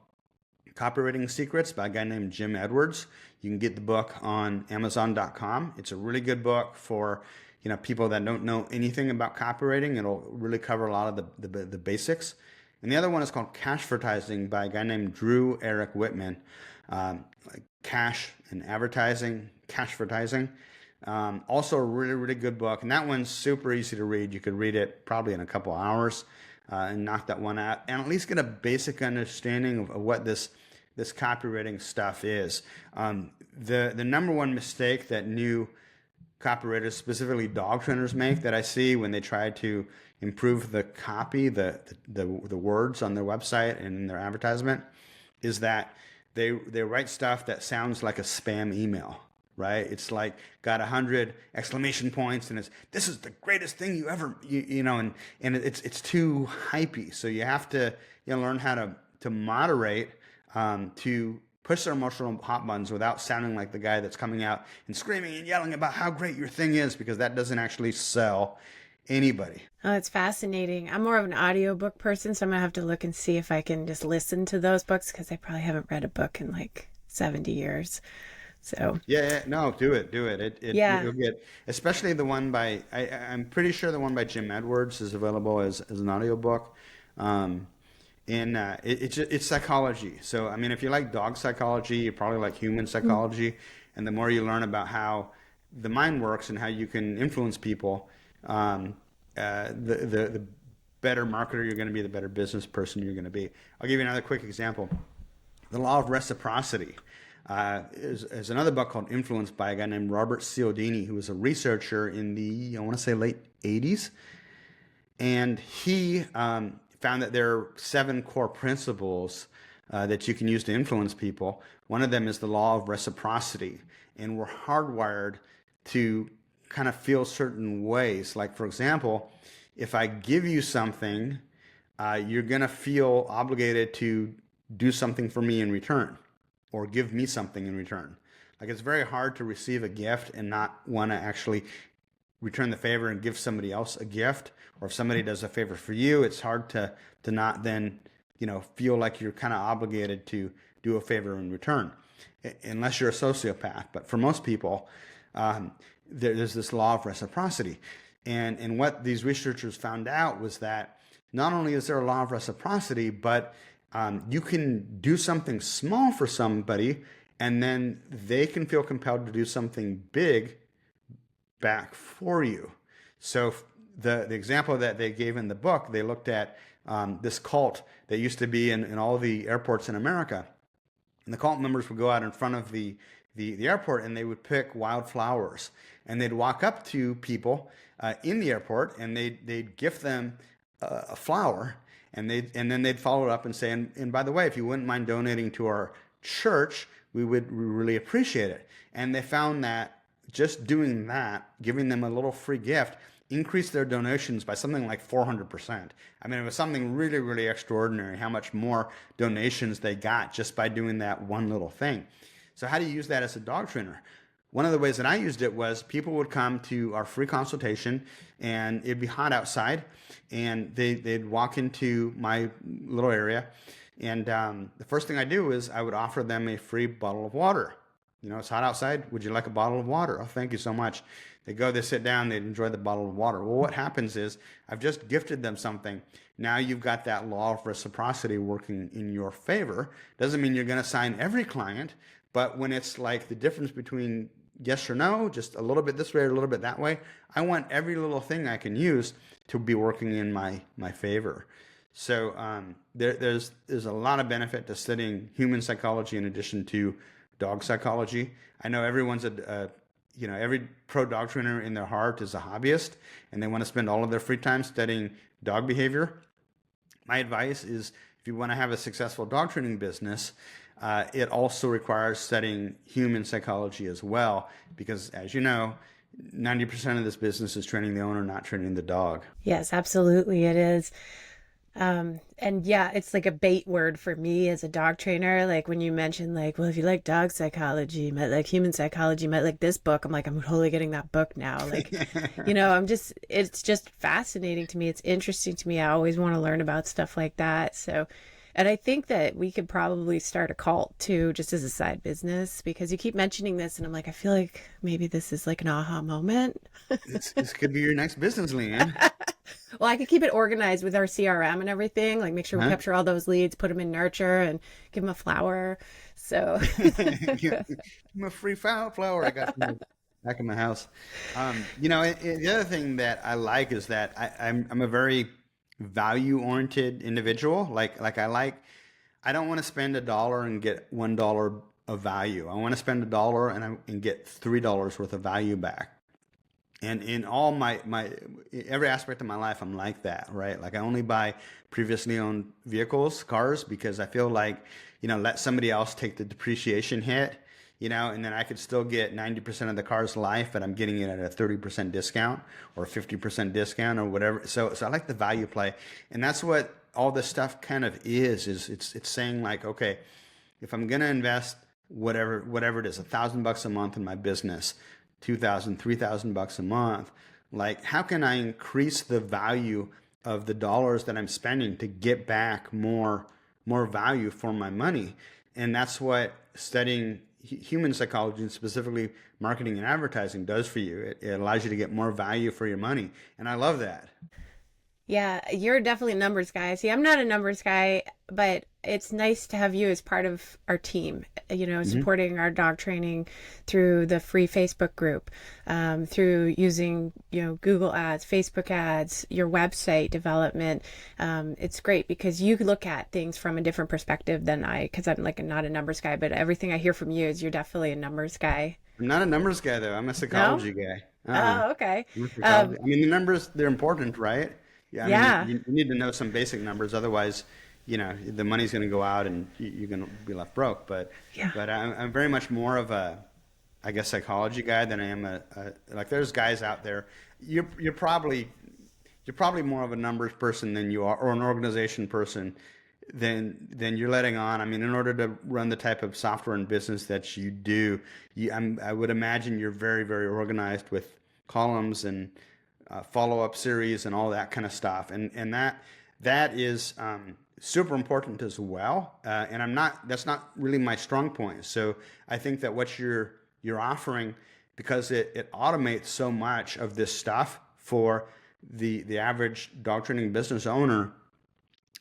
Copywriting Secrets by a guy named Jim Edwards. You can get the book on Amazon.com. It's a really good book for people that don't know anything about copywriting. It'll really cover a lot of the basics. And the other one is called Cashvertising by a guy named Drew Eric Whitman. Like cash and advertising, Cashvertising. Also a really, really good book. And that one's super easy to read. You could read it probably in a couple hours and knock that one out, and at least get a basic understanding of what this copywriting stuff is. The number one mistake that new copywriters, specifically dog trainers, make, that I see when they try to improve the copy, the words on their website and in their advertisement, is that they write stuff that sounds like a spam email. right? It's like got 100 exclamation points, and this is the greatest thing you ever, and it's too hypey. So you have to, learn how to moderate, to push their emotional hot buttons without sounding like the guy that's coming out and screaming and yelling about how great your thing is, because that doesn't actually sell anybody. Oh, it's fascinating. I'm more of an audiobook person, so I'm gonna have to look and see if I can just listen to those books because I probably haven't read a book in like 70 years. So, Yeah, no, do it, do it. yeah. You'll get, especially the one by, I'm pretty sure the one by Jim Edwards is available as an audiobook. Um, and it's psychology. So, I mean, if you like dog psychology, you probably like human psychology. And the more you learn about how the mind works and how you can influence people, um, the better marketer you're going to be, the better business person you're going to be. I'll give you another quick example. The law of reciprocity is another book called Influence by a guy named Robert Cialdini, who was a researcher in the, I want to say, late 80s. And he found that there are 7 core principles that you can use to influence people. One of them is the law of reciprocity. And we're hardwired to kind of feel certain ways. Like, for example, if I give you something, you're going to feel obligated to do something for me in return, or give me something in return. Like, it's very hard to receive a gift and not want to actually return the favor and give somebody else a gift. Or if somebody does a favor for you, it's hard to not then, feel like you're kind of obligated to do a favor in return, unless you're a sociopath. But for most people, there's this law of reciprocity. And what these researchers found out was that not only is there a law of reciprocity, but you can do something small for somebody, and then they can feel compelled to do something big back for you. So the example that they gave in the book, they looked at this cult that used to be in all the airports in America. And the cult members would go out in front of the airport, and they would pick wildflowers. And they'd walk up to people in the airport, and they'd gift them a flower. And then they'd follow it up and say, and by the way, if you wouldn't mind donating to our church, we would really appreciate it. And they found that just doing that, giving them a little free gift, increased their donations by something like 400%. I mean, it was something really, really extraordinary how much more donations they got just by doing that one little thing. So how do you use that as a dog trainer? One of the ways that I used it was people would come to our free consultation, and it'd be hot outside, and they'd walk into my little area, and the first thing I do is I would offer them a free bottle of water. It's hot outside. Would you like a bottle of water? Oh, thank you so much. They go, they sit down, they enjoy the bottle of water. Well, what happens is I've just gifted them something. Now you've got that law of reciprocity working in your favor. Doesn't mean you're going to sign every client, but when it's like the difference between yes or no, just a little bit this way or a little bit that way, I want every little thing I can use to be working in my favor. So there's a lot of benefit to studying human psychology in addition to dog psychology. I know everyone's every pro dog trainer in their heart is a hobbyist, and they want to spend all of their free time studying dog behavior. My advice is, if you want to have a successful dog training business, it also requires studying human psychology as well, because as you know, 90% of this business is training the owner, not training the dog. Yes, absolutely it is. And yeah, it's like a bait word for me as a dog trainer. Like when you mention like, well, if you like dog psychology, you might like human psychology, you might like this book. I'm like, I'm totally getting that book now. Like, it's just fascinating to me. It's interesting to me. I always want to learn about stuff like that. So, and I think that we could probably start a cult too, just as a side business, because you keep mentioning this and I'm like, I feel like maybe this is like an aha moment. This could be your next business, Leanne. Well, I could keep it organized with our CRM and everything, like make sure we capture all those leads, put them in nurture, and give them a flower. So Give them a free flower I got from the back of my house. The other thing that I like is that I'm a very value-oriented individual. I don't want to spend $1 and get $1 of value. I want to spend $1 and get $3 worth of value back. And in all my every aspect of my life, I'm like that, right? Like I only buy previously owned vehicles, cars, because I feel like, let somebody else take the depreciation hit and then I could still get 90% of the car's life, but I'm getting it at a 30% discount or 50% discount or whatever. So I like the value play. And that's what all this stuff kind of is it's saying like, okay, if I'm going to invest whatever it is, $1,000 a month in my business, 2,000, 3,000 bucks a month, like how can I increase the value of the dollars that I'm spending to get back more value for my money? And that's what studying human psychology and specifically marketing and advertising does for you. It allows you to get more value for your money. And I love that. Yeah, you're definitely a numbers guy. See, I'm not a numbers guy, but it's nice to have you as part of our team, Hmm. supporting our dog training through the free Facebook group, through using, Google ads, Facebook ads, your website development. It's great because you look at things from a different perspective than because I'm like not a numbers guy, but everything I hear from you is you're definitely a numbers guy. I'm not a numbers guy though. I'm a No? psychology guy. Oh, okay. I'm a psychology. Um, I mean, the numbers, they're important, right? Yeah. I mean, yeah. you need to know some basic numbers. Otherwise, the money's going to go out and you're going to be left broke. But, Yeah. but I'm very much more of a, I guess, psychology guy than I am like there's guys out there. You're probably more of a numbers person than you are, or an organization person than you're letting on. I mean, in order to run the type of software and business that you do, I would imagine you're very, very organized with columns and follow-up series and all that kind of stuff. And that is super important as well. And that's not really my strong point. So I think that what you're offering, because it automates so much of this stuff for the average dog training business owner,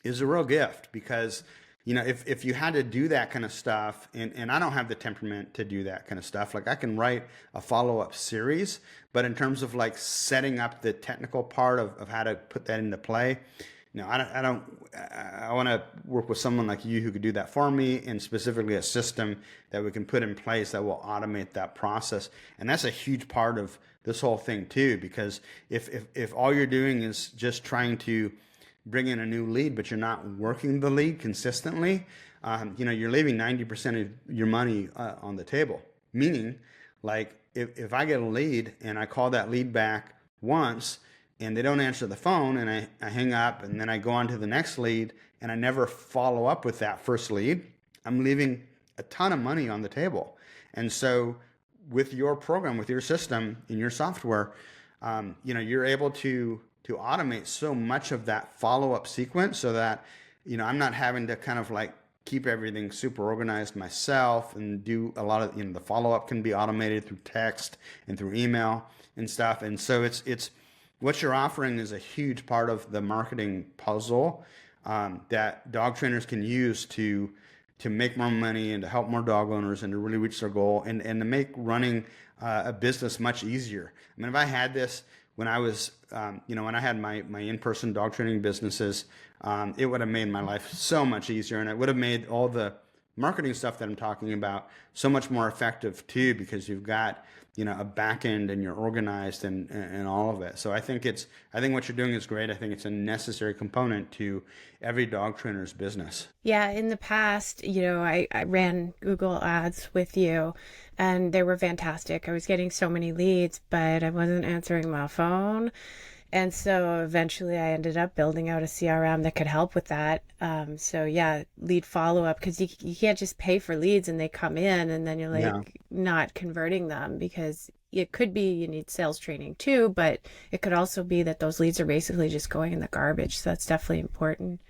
is a real gift. Because if you had to do that kind of stuff, and I don't have the temperament to do that kind of stuff, like I can write a follow-up series, but in terms of like setting up the technical part of how to put that into play, no, I don't. I want to work with someone like you who could do that for me, and specifically a system that we can put in place that will automate that process. And that's a huge part of this whole thing too, because if all you're doing is just trying to bring in a new lead, but you're not working the lead consistently, you're leaving 90% of your money on the table. Meaning, like if I get a lead and I call that lead back once and they don't answer the phone, and I hang up, and then I go on to the next lead and I never follow up with that first lead, I'm leaving a ton of money on the table. And so with your program, with your system in your software, you're able to automate so much of that follow-up sequence, so that I'm not having to kind of like keep everything super organized myself and do a lot of the follow-up can be automated through text and through email and stuff. And so it's what you're offering is a huge part of the marketing puzzle, that dog trainers can use to make more money and to help more dog owners and to really reach their goal, and to make running a business much easier. I mean, if I had this when I was, when I had my in-person dog training businesses, it would have made my life so much easier, and it would have made all the marketing stuff that I'm talking about so much more effective too, because you've got a back end and you're organized and all of it. So I think what you're doing is great. I think it's a necessary component to every dog trainer's business. Yeah, in the past, I ran Google ads with you and they were fantastic. I was getting so many leads, but I wasn't answering my phone. And so eventually I ended up building out a CRM that could help with that. So yeah, lead follow up, because you can't just pay for leads and they come in and then you're Yeah. like not converting them, because it could be you need sales training too, but it could also be that those leads are basically just going in the garbage. So that's definitely important.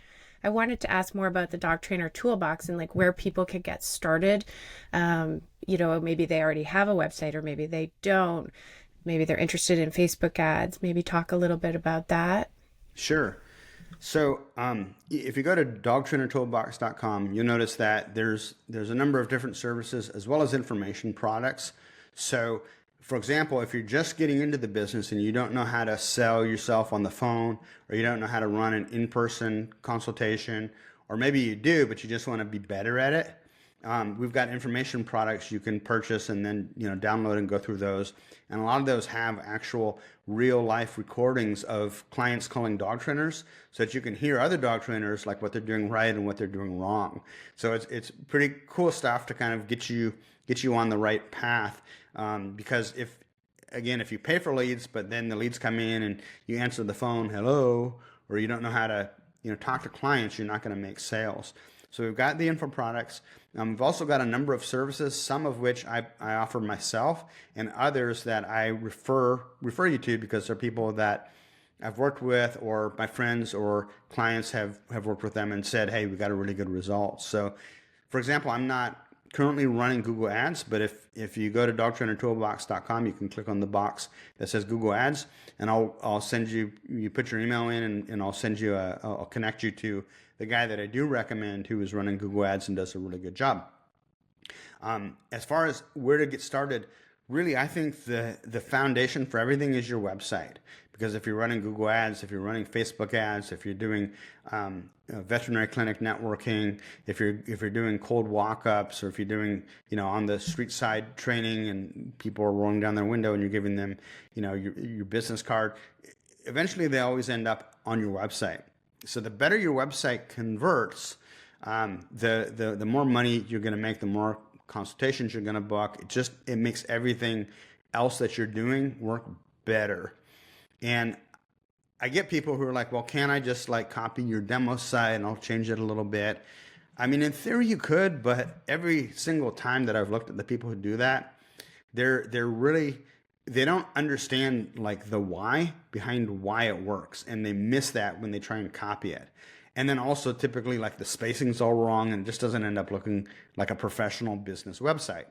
I wanted to ask more about the dog trainer toolbox and like where people could get started. Maybe they already have a website or maybe they don't. Maybe they're interested in Facebook ads. Maybe talk a little bit about that. Sure. So if you go to dogtrainertoolbox.com, you'll notice that there's a number of different services as well as information products. So, for example, if you're just getting into the business and you don't know how to sell yourself on the phone, or you don't know how to run an in-person consultation, or maybe you do, but you just want to be better at it, We've got information products you can purchase and then download and go through those. And a lot of those have actual real life recordings of clients calling dog trainers, so that you can hear other dog trainers like what they're doing right and what they're doing wrong. So it's pretty cool stuff to kind of get you on the right path. Because if you pay for leads, but then the leads come in and you answer the phone, hello, or you don't know how to talk to clients, you're not going to make sales. So we've got the info products. We've also got a number of services, some of which I offer myself, and others that I refer you to because they're people that I've worked with, or my friends or clients have worked with them and said, hey, we got a really good result. So, for example, I'm not currently running Google Ads, but if you go to dogtrainertoolbox.com, you can click on the box that says Google Ads, and I'll send you put your email in, and I'll send you I'll connect you to the guy that I do recommend who is running Google Ads and does a really good job. As far as where to get started, really, I think the foundation for everything is your website. Because if you're running Google Ads, if you're running Facebook ads, if you're doing veterinary clinic networking, if you're doing cold walk-ups, or if you're doing on the street side training and people are rolling down their window and you're giving them your business card, eventually they always end up on your website. So the better your website converts, the more money you're going to make, the more consultations you're going to book. It makes everything else that you're doing work better. And I get people who are like, well, can't I just copy your demo site and I'll change it a little bit? I mean, in theory you could, but every single time that I've looked at the people who do that, they don't understand the why behind why it works, and they miss that when they try and copy it. And then also typically the spacing's all wrong and it just doesn't end up looking like a professional business website.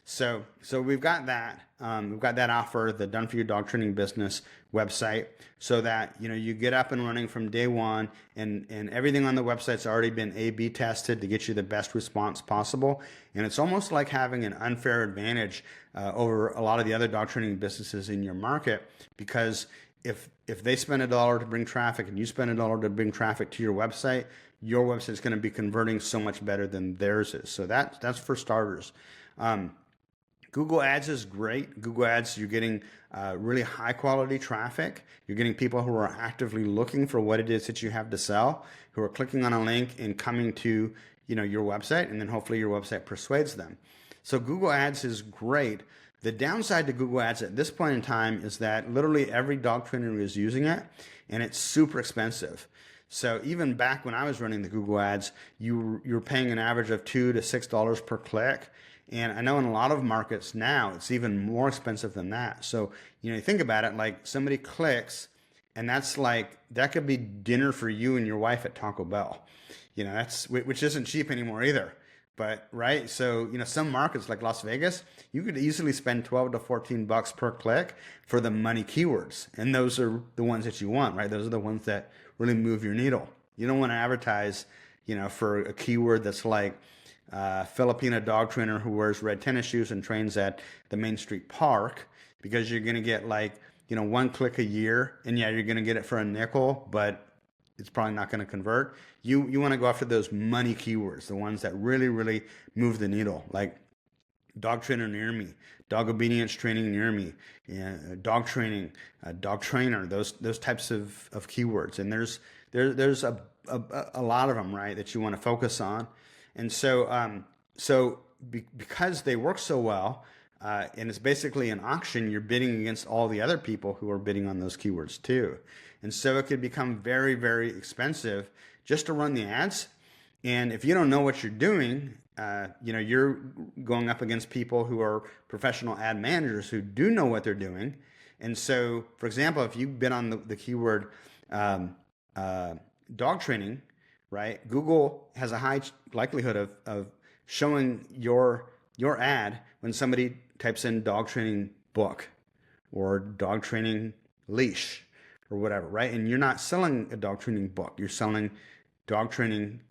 So we've got that. We've got that offer, the Done For You Dog Training Business website, so that you get up and running from day one, and everything on the website's already been A/B tested to get you the best response possible. And it's almost like having an unfair advantage over a lot of the other dog training businesses in your market, because if they spend $1 to bring traffic and you spend $1 to bring traffic to your website is going to be converting so much better than theirs is. So that's for starters. Google Ads is great. Google Ads, you're getting really high quality traffic. You're getting people who are actively looking for what it is that you have to sell, who are clicking on a link and coming to your website, and then hopefully your website persuades them. So Google Ads is great. The downside to Google Ads at this point in time is that literally every dog trainer is using it, and it's super expensive. So even back when I was running the Google Ads, you're paying an average of $2 to $6 per click. And I know in a lot of markets now, it's even more expensive than that. So, you think about it, somebody clicks, and that could be dinner for you and your wife at Taco Bell. Which isn't cheap anymore either. But, right? So, some markets like Las Vegas, you could easily spend $12 to $14 per click for the money keywords. And those are the ones that you want, right? Those are the ones that really move your needle. You don't want to advertise, for a keyword that's Filipina dog trainer who wears red tennis shoes and trains at the Main Street Park, because you're going to get one click a year, and you're going to get it for a nickel, but it's probably not going to convert. You want to go after those money keywords, the ones that really, really move the needle, like dog trainer near me, dog obedience training near me, dog training, dog trainer, those types of keywords. And there's a lot of them, right, that you want to focus on. And so because they work so well, and it's basically an auction, you're bidding against all the other people who are bidding on those keywords too. And so it could become very, very expensive just to run the ads. And if you don't know what you're doing, you're going up against people who are professional ad managers who do know what they're doing. And so, for example, if you bid on the keyword dog training, right? Google has a high likelihood of showing your ad when somebody types in dog training book or dog training leash or whatever, right? And you're not selling a dog training book. You're selling dog training,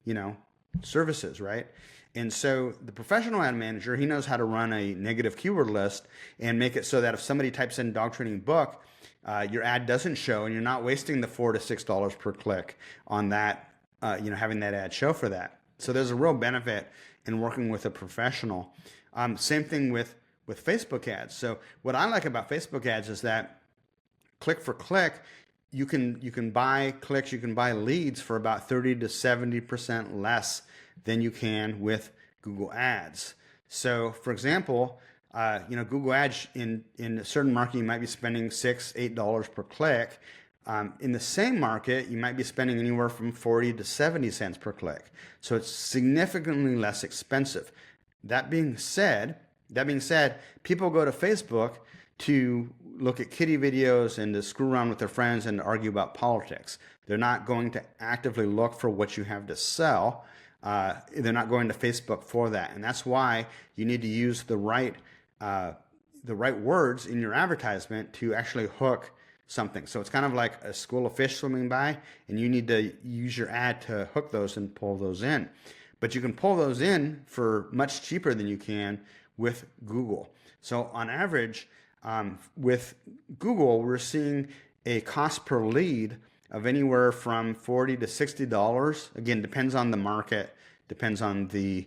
services, right? And so the professional ad manager, he knows how to run a negative keyword list and make it so that if somebody types in dog training book, your ad doesn't show, and you're not wasting the $4 to $6 per click on that, having that ad show for that. So there's a real benefit. and working with a professional. Same thing with Facebook ads. So what I like about Facebook ads is that click for click, you can buy clicks, you can buy leads for about 30 to 70% less than you can with Google Ads. So, for example, Google Ads in a certain market you might be spending $6, $8 per click. In the same market, you might be spending anywhere from 40 to 70 cents per click. So it's significantly less expensive. That being said, people go to Facebook to look at kitty videos and to screw around with their friends and to argue about politics. They're not going to actively look for what you have to sell. They're not going to Facebook for that, and that's why you need to use the right words in your advertisement to actually hook something. So it's kind of like a school of fish swimming by, and you need to use your ad to hook those and pull those in. But you can pull those in for much cheaper than you can with Google. So on average, with Google, we're seeing a cost per lead of anywhere from $40 to $60. Again, depends on the market, depends on the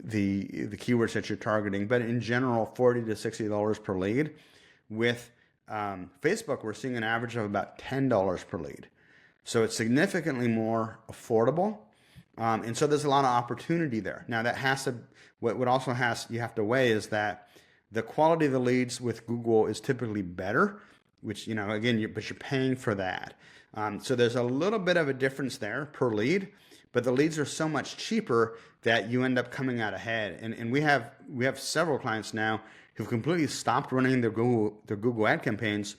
keywords that you're targeting, but in general, $40 to $60 per lead. With Facebook, we're seeing an average of about $10 per lead. So it's significantly more affordable. And so there's a lot of opportunity there. Now that has to, what also has, you have to weigh is that the quality of the leads with Google is typically better, which, again, but you're paying for that. So there's a little bit of a difference there per lead, but the leads are so much cheaper that you end up coming out ahead. And we have several clients now who've completely stopped running their Google ad campaigns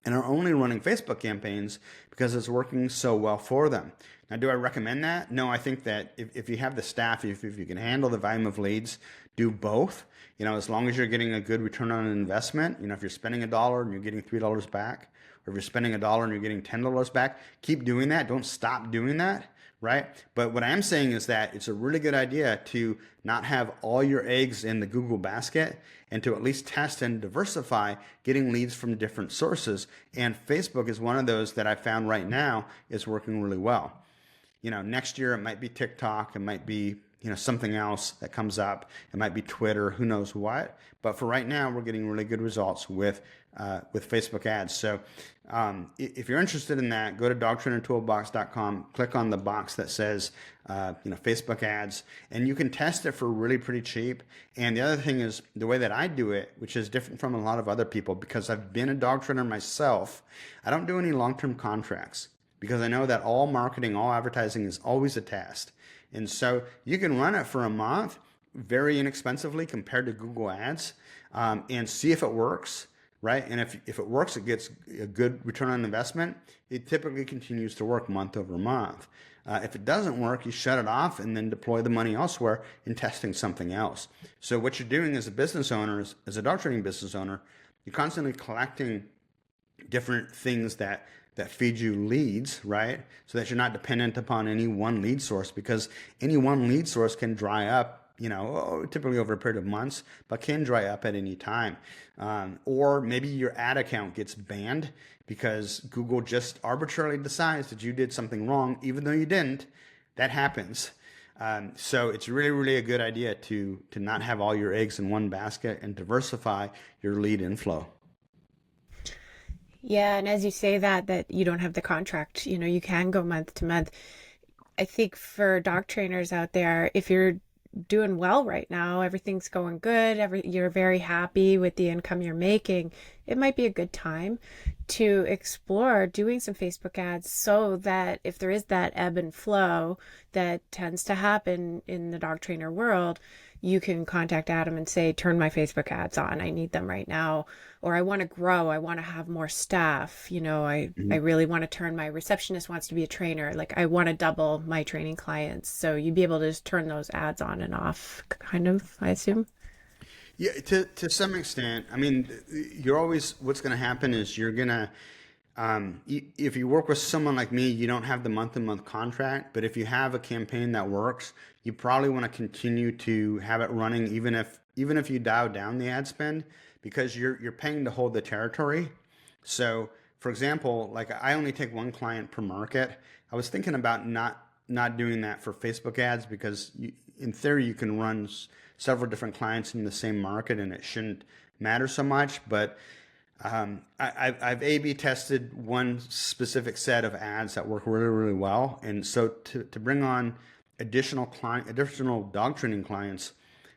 and are only running Facebook campaigns because it's working so well for them. Now, do I recommend that? No, I think that if you have the staff, if you can handle the volume of leads, do both. As long as you're getting a good return on an investment, if you're spending $1 and you're getting $3 back, or if you're spending $1 and you're getting $10 back, keep doing that. Don't stop doing that, right? But what I'm saying is that it's a really good idea to not have all your eggs in the Google basket and to at least test and diversify getting leads from different sources. And Facebook is one of those that I found right now is working really well. Next year it might be TikTok, it might be something else that comes up, it might be Twitter, who knows what. But for right now, we're getting really good results with Facebook ads. So if you're interested in that, go to dogtrainertoolbox.com, click on the box that says Facebook ads, and you can test it for really pretty cheap. And the other thing is the way that I do it, which is different from a lot of other people, because I've been a dog trainer myself. I don't do any long-term contracts, because I know that all marketing, all advertising is always a test. And so you can run it for a month very inexpensively compared to Google Ads and see if it works, right? And if it works, it gets a good return on investment. It typically continues to work month over month. If it doesn't work, you shut it off and then deploy the money elsewhere in testing something else. So what you're doing as a business owner, as a dog training business owner, you're constantly collecting different things that feed you leads, right? So that you're not dependent upon any one lead source, because any one lead source can dry up, typically over a period of months, but can dry up at any time. Or maybe your ad account gets banned because Google just arbitrarily decides that you did something wrong, even though you didn't. That happens. So it's really, really a good idea to not have all your eggs in one basket and diversify your lead inflow. Yeah, and as you say that you don't have the contract, you can go month to month. I think for dog trainers out there, if you're doing well right now, everything's going good, you're very happy with the income you're making, it might be a good time to explore doing some Facebook ads, so that if there is that ebb and flow that tends to happen in the dog trainer world, you can contact Adam and say, turn my Facebook ads on. I need them right now. Or I want to grow. I want to have more staff. I really want to turn, my receptionist wants to be a trainer. Like, I want to double my training clients. So you'd be able to just turn those ads on and off, kind of, I assume. Yeah, to some extent. I mean, what's going to happen is you're going to, if you work with someone like me, you don't have the month-to-month contract, but if you have a campaign that works, you probably want to continue to have it running, even if you dial down the ad spend, because you're paying to hold the territory. So, for example, like I only take one client per market. I was thinking about not not doing that for Facebook ads because in theory you can run several different clients in the same market and it shouldn't matter so much. But I've A/B tested one specific set of ads that work really, really well, and so to bring on additional dog training clients.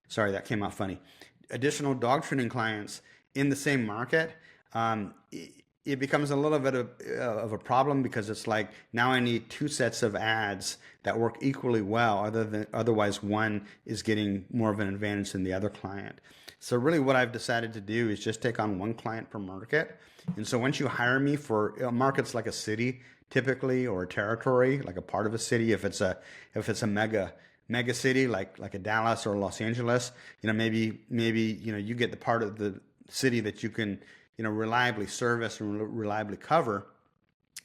Sorry, that came out funny. Additional dog training clients in the same market. It becomes a little bit of a problem because it's like now I need two sets of ads that work equally well, otherwise one is getting more of an advantage than the other client. So really what I've decided to do is just take on one client per market. And so once you hire me for markets like a city typically, or a territory, like a part of a city, if it's a mega city like a Dallas or Los Angeles, maybe you get the part of the city that you can reliably service and reliably cover,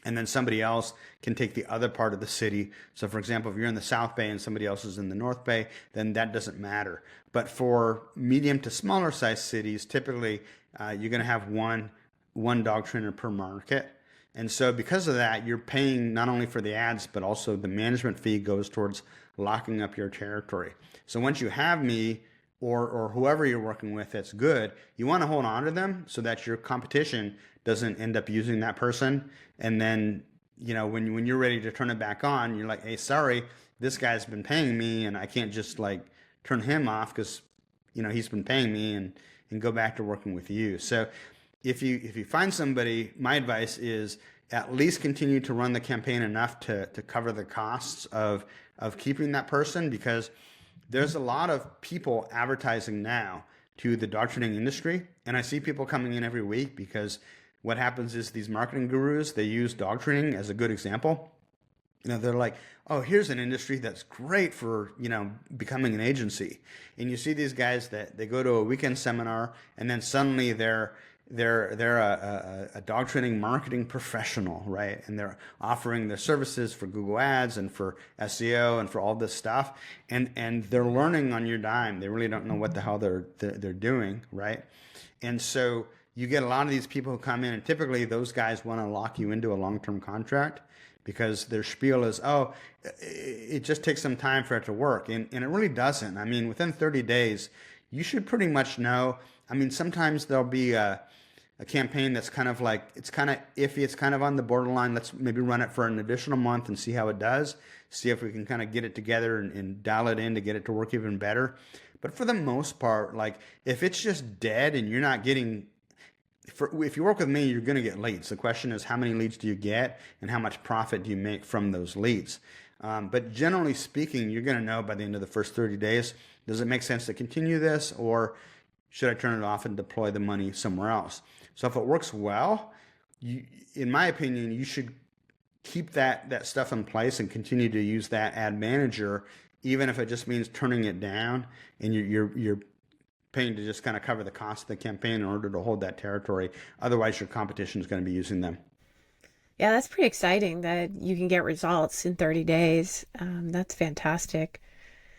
and then somebody else can take the other part of the city. So for example, if you're in the South Bay and somebody else is in the North Bay, then that doesn't matter. But for medium to smaller size cities, typically you're going to have one dog trainer per market. And so because of that, you're paying not only for the ads, but also the management fee goes towards locking up your territory. So once you have me or whoever you're working with that's good, you want to hold on to them so that your competition doesn't end up using that person. And then, when you're ready to turn it back on, you're like, hey, sorry, this guy's been paying me and I can't just like turn him off because, he's been paying me and go back to working with you. So if you find somebody, my advice is at least continue to run the campaign enough to cover the costs of keeping that person, because there's a lot of people advertising now to the dog training industry. And I see people coming in every week because what happens is these marketing gurus, they use dog training as a good example. They're like, oh, here's an industry that's great for, becoming an agency. And you see these guys that they go to a weekend seminar and then suddenly they're a dog training marketing professional, right? And they're offering their services for Google Ads and for SEO and for all this stuff. And they're learning on your dime. They really don't know what the hell they're doing, right? And so you get a lot of these people who come in, and typically those guys want to lock you into a long-term contract because their spiel is, oh, it just takes some time for it to work. And it really doesn't. I mean, within 30 days, you should pretty much know. I mean, sometimes there'll be a campaign that's kind of like, it's kind of iffy, it's kind of on the borderline. Let's maybe run it for an additional month and see how it does. See if we can kind of get it together and dial it in to get it to work even better. But for the most part, like if it's just dead and you're not getting, if you work with me, you're going to get leads. The question is, how many leads do you get and how much profit do you make from those leads? But generally speaking, you're going to know by the end of the first 30 days, does it make sense to continue this, or should I turn it off and deploy the money somewhere else? So if it works well, in my opinion, you should keep that stuff in place and continue to use that ad manager, even if it just means turning it down and you're paying to just kind of cover the cost of the campaign in order to hold that territory. Otherwise, your competition is going to be using them. Yeah, that's pretty exciting that you can get results in 30 days. That's fantastic.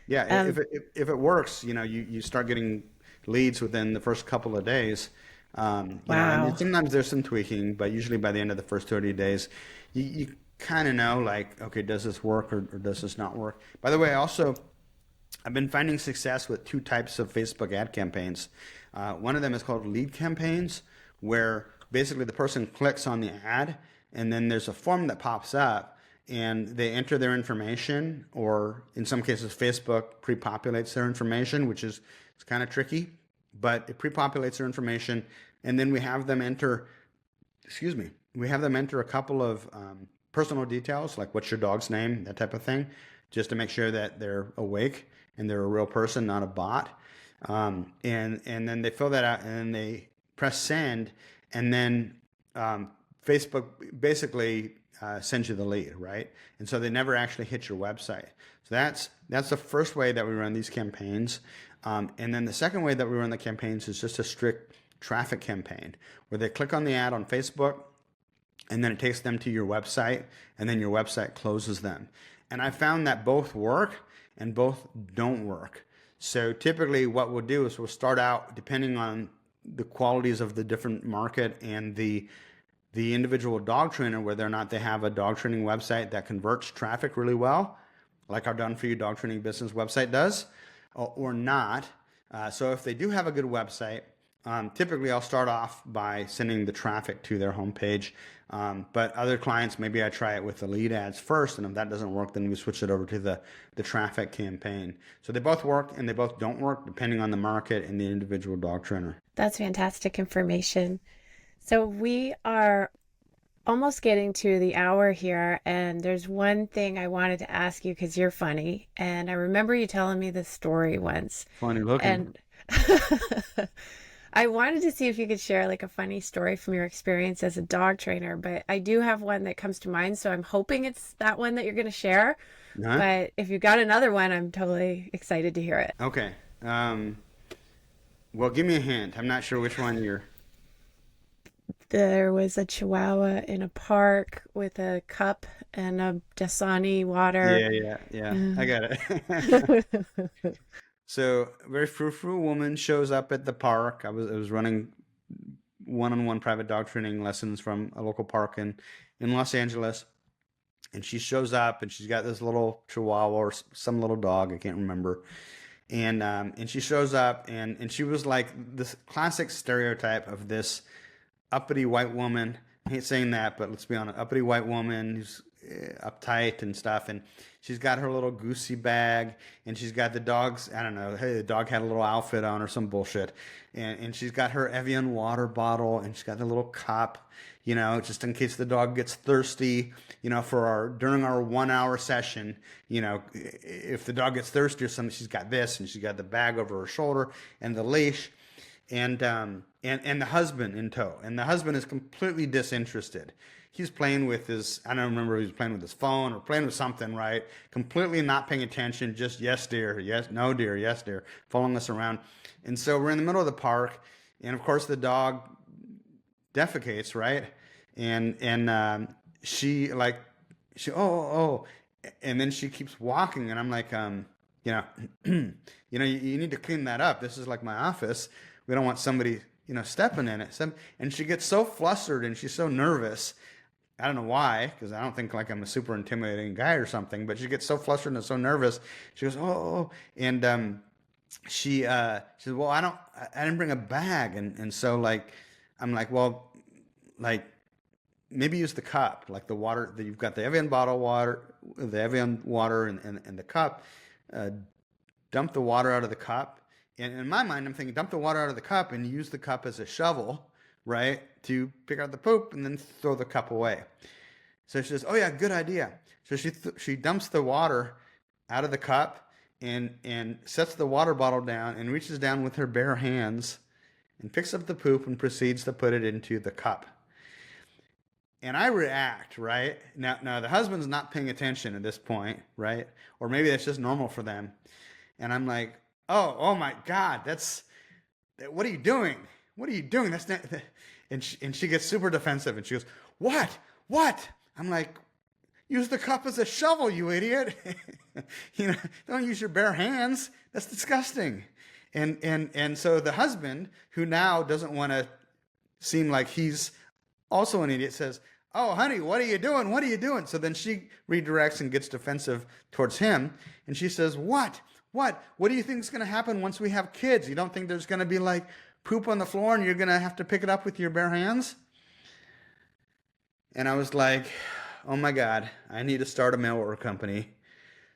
Yeah, Um, if it works, you start getting leads within the first couple of days. I mean, wow. sometimes there's some tweaking, but usually by the end of the first 30 days, you kind of know, like, okay, does this work or does this not work? By the way, I've been finding success with two types of Facebook ad campaigns. One of them is called lead campaigns, where basically the person clicks on the ad and then there's a form that pops up and they enter their information, or in some cases, Facebook pre-populates their information, which is it's kind of tricky, but it pre-populates their information. And then we have them enter, we have them enter a couple of personal details, like what's your dog's name, that type of thing, just to make sure that they're awake and they're a real person, not a bot. And then they fill that out and then they press send, and then Facebook basically sends you the lead, right? And so they never actually hit your website. So that's the first way that we run these campaigns. And then the second way that we run the campaigns is just a strict traffic campaign, where they click on the ad on Facebook, and then it takes them to your website, and then your website closes them. And I found that both work and both don't work. So typically what we'll do is we'll start out, depending on the qualities of the different market and the individual dog trainer, whether or not they have a dog training website that converts traffic really well, like our Done For You dog training business website does, or not. So if they do have a good website, typically I'll start off by sending the traffic to their homepage. But other clients, maybe I try it with the lead ads first, and if that doesn't work, then we switch it over to the traffic campaign. So they both work and they both don't work depending on the market and the individual dog trainer. That's fantastic information. So we are almost getting to the hour here, and there's one thing I wanted to ask you because you're funny, and I remember you telling me this story once, Funny looking. and I wanted to see if you could share like a funny story from your experience as a dog trainer, but I do have one that comes to mind, so I'm hoping it's that one that you're going to share. Huh? But if you got another one, I'm totally excited to hear it. Okay. Well, give me a hint. I'm not sure which one you're. There was a Chihuahua in a park with a cup and a Dasani water. Yeah, yeah, yeah. I got it. Uh, So, a very frou-frou woman shows up at the park. I was running one-on-one private dog training lessons from a local park in Los Angeles, and she shows up and she's got this little Chihuahua or some little dog, I can't remember. And she shows up and she was like this classic stereotype of this uppity white woman. I hate saying that, but let's be honest, uppity white woman who's uptight and stuff. And she's got her little goosey bag, and she's got the dog's, I don't know, hey, the dog had a little outfit on or some bullshit. And she's got her Evian water bottle, and she's got the little cup, just in case the dog gets thirsty, during our 1 hour session, if the dog gets thirsty or something, she's got this, and she's got the bag over her shoulder and the leash. And the husband in tow, and the husband is completely disinterested. He's playing with his, I don't remember if he was playing with his phone or playing with something, right? Completely not paying attention, just yes dear, yes, no dear, yes dear, following us around. And so we're in the middle of the park, and of course the dog defecates, right? And she and then she keeps walking, and I'm like, you need to clean that up. This is like my office. We don't want somebody, stepping in it. And she gets so flustered and she's so nervous. I don't know why, because I don't think like I'm a super intimidating guy or something, but she gets so flustered and so nervous. She goes, oh, and she says, well, I didn't bring a bag. And so like, I'm like, well, like maybe use the cup, like the water that you've got, the Evian bottle water, the Evian water and the cup, dump the water out of the cup. And in my mind, I'm thinking, dump the water out of the cup and use the cup as a shovel, right, to pick out the poop and then throw the cup away. So she says, oh yeah, good idea. So she dumps the water out of the cup and sets the water bottle down and reaches down with her bare hands and picks up the poop and proceeds to put it into the cup. And I react, right? Now the husband's not paying attention at this point, right? Or maybe that's just normal for them. And I'm like, oh my God, what are you doing? What are you doing? That's not, and she gets super defensive and she goes, what? I'm like, use the cup as a shovel, you idiot. Don't use your bare hands. That's disgusting. And so the husband, who now doesn't want to seem like he's also an idiot, says, oh, honey, what are you doing? What are you doing? So then she redirects and gets defensive towards him. And she says, what? What do you think is going to happen once we have kids? You don't think there's going to be like poop on the floor and you're going to have to pick it up with your bare hands? And I was like, oh my God, I need to start a mail order company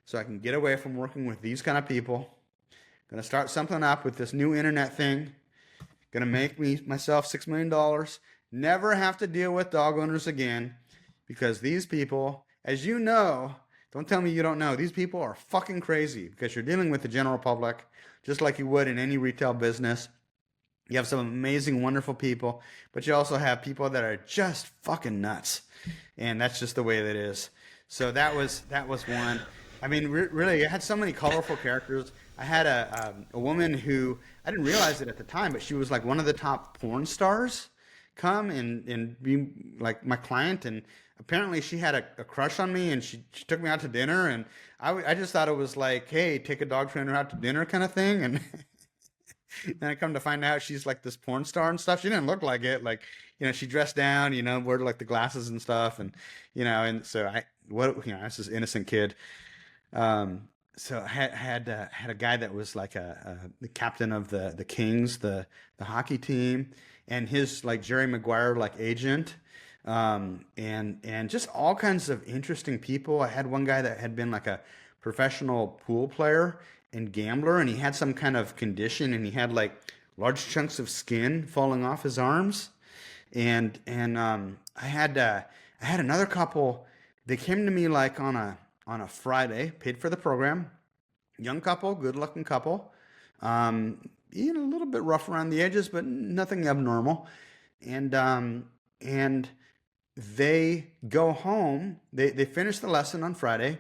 so I can get away from working with these kind of people. Going to start something up with this new internet thing. Going to make myself $6 million. Never have to deal with dog owners again, because these people, as you know, don't tell me you don't know, these people are fucking crazy, because you're dealing with the general public just like you would in any retail business. You have some amazing, wonderful people, but you also have people that are just fucking nuts. And that's just the way that it is. So that was one. I mean, really, I had so many colorful characters. I had a woman who, I didn't realize it at the time, but she was like one of the top porn stars come and be like my client. And apparently she had a crush on me, and she took me out to dinner. And I just thought it was like, hey, take a dog trainer out to dinner kind of thing. And then I come to find out she's like this porn star and stuff. She didn't look like it. Like, she dressed down, wore like the glasses and stuff. And, and so I was this innocent kid. So I had a guy that was like the captain of the Kings, the hockey team, and his like Jerry Maguire like agent, and just all kinds of interesting people. I had one guy that had been like a professional pool player and gambler, and he had some kind of condition, and he had like large chunks of skin falling off his arms, and I had another couple. They came to me like on a Friday, paid for the program. Young couple, good looking couple. A little bit rough around the edges, but nothing abnormal. And they go home. They finish the lesson on Friday.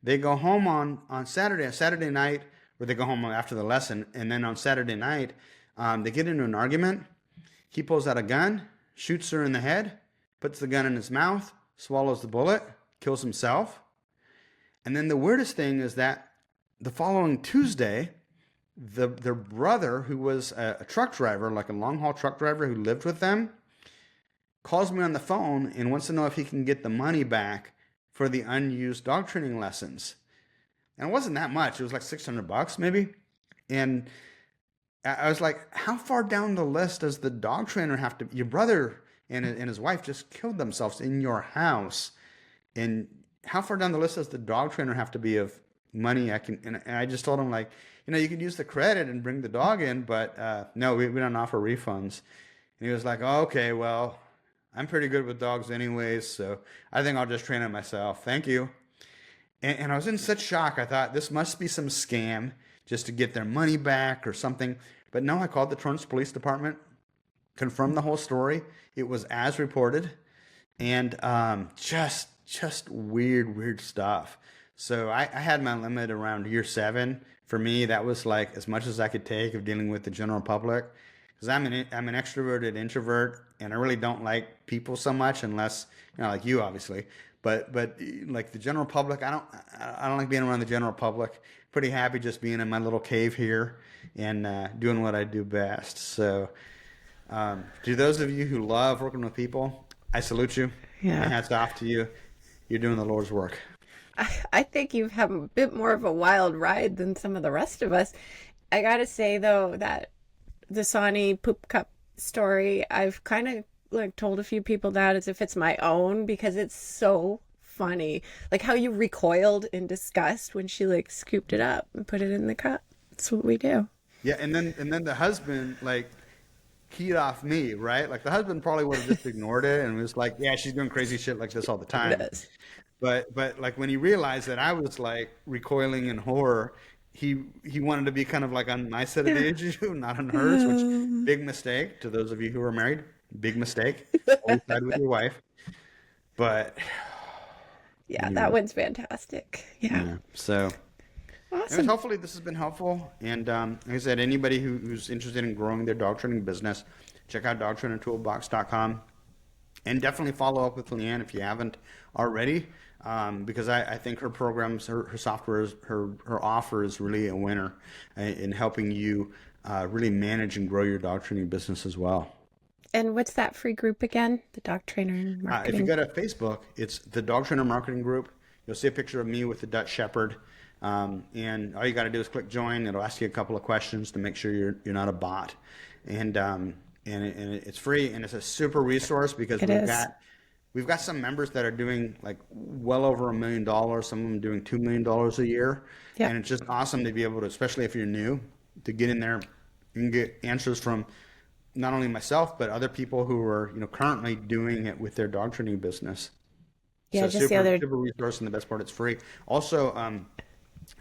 They go home on Saturday night, or they go home after the lesson, and then on Saturday night, they get into an argument. He pulls out a gun, shoots her in the head, puts the gun in his mouth, swallows the bullet, kills himself. And then the weirdest thing is that the following Tuesday, their brother, who was a truck driver, like a long haul truck driver who lived with them, calls me on the phone and wants to know if he can get the money back for the unused dog training lessons. And it wasn't that much. It was like $600 maybe. And I was like, how far down the list does the dog trainer have to? Your brother and his wife just killed themselves in your house. And how far down the list does the dog trainer have to be of money? And I just told him, like, you can use the credit and bring the dog in, but no, we don't offer refunds. And he was like, oh, okay, well, I'm pretty good with dogs anyways, so I think I'll just train it myself. Thank you. And I was in such shock. I thought this must be some scam just to get their money back or something. But no, I called the Torrance Police Department, confirmed the whole story. It was as reported, and just weird stuff. So I had my limit around year 7. For me, that was like as much as I could take of dealing with the general public, because I'm an extroverted introvert, and I really don't like people so much unless like you obviously. But like the general public, I don't like being around the general public. Pretty happy just being in my little cave here and doing what I do best. So to those of you who love working with people, I salute you. My Yeah. hat's off to you. You're doing the Lord's work. I think you've had a bit more of a wild ride than some of the rest of us. I gotta say though that the Sawney poop cup story, I've kind of like told a few people that as if it's my own because it's so funny. Like how you recoiled in disgust when she like scooped it up and put it in the cup. That's what we do. Yeah, and then the husband like keyed off me, right? Like the husband probably would have just ignored it and was like, "Yeah, she's doing crazy shit like this all the It time." is. But like when he realized that I was like recoiling in horror, he wanted to be kind of like on my side of the Yeah. issue, not on hers, which big mistake to those of you who are married. Big mistake. Always side with your wife. But Yeah, that anyway, one's fantastic. Yeah. yeah. So anyways, Awesome. hopefully this has been helpful. And like I said, anybody who's interested in growing their dog training business, check out dogtrainertoolbox.com. And definitely follow up with Leanne if you haven't already, because I think her programs, her software, her offer is really a winner in helping you really manage and grow your dog training business as well. And what's that free group again? The dog trainer and If you marketing. go to Facebook, it's the Dog Trainer Marketing Group. You'll see a picture of me with the Dutch Shepherd, and all you got to do is click join. It'll ask you a couple of questions to make sure you're not a bot, and it's free, and it's a super resource because It is. we've got some members that are doing like well over $1 million. Some of them doing $2 million a year, Yep. and it's just awesome to be able to, especially if you're new, to get in there and get answers from not only myself but other people who are currently doing it with their dog training business. Yeah, So just the super other super resource, and the best part, it's free. Also,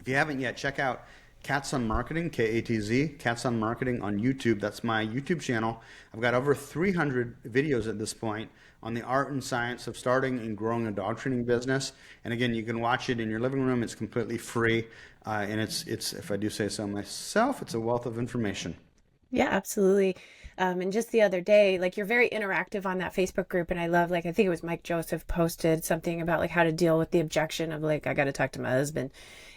if you haven't yet, check out Katz on Marketing, Katz, Katz on Marketing on YouTube. That's my YouTube channel. I've got over 300 videos at this point on the art and science of starting and growing a dog training business. And again, you can watch it in your living room. It's completely free, and it's if I do say so myself, it's a wealth of information. Yeah, absolutely. And just the other day, like you're very interactive on that Facebook group, and I love, like, I think it was Mike Joseph posted something about like how to deal with the objection of like, I got to talk to my husband.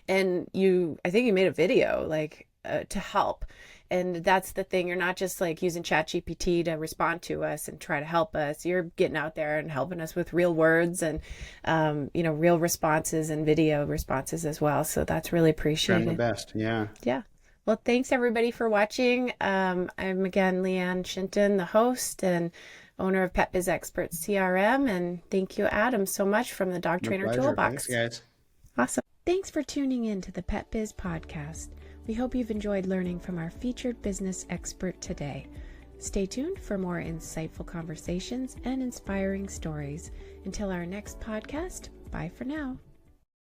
And I think you made a video like to help. And that's the thing. You're not just like using ChatGPT to respond to us and try to help us. You're getting out there and helping us with real words and, real responses and video responses as well. So that's really Trying my appreciated. best. Yeah. Yeah. Well, thanks everybody for watching. I'm again Leanne Shinton, the host and owner of Pet Biz Experts CRM. And thank you, Adam, so much from the Dog My Trainer pleasure. Thanks, Toolbox. guys. Awesome. Thanks for tuning in to the Pet Biz Podcast. We hope you've enjoyed learning from our featured business expert today. Stay tuned for more insightful conversations and inspiring stories. Until our next podcast, bye for now.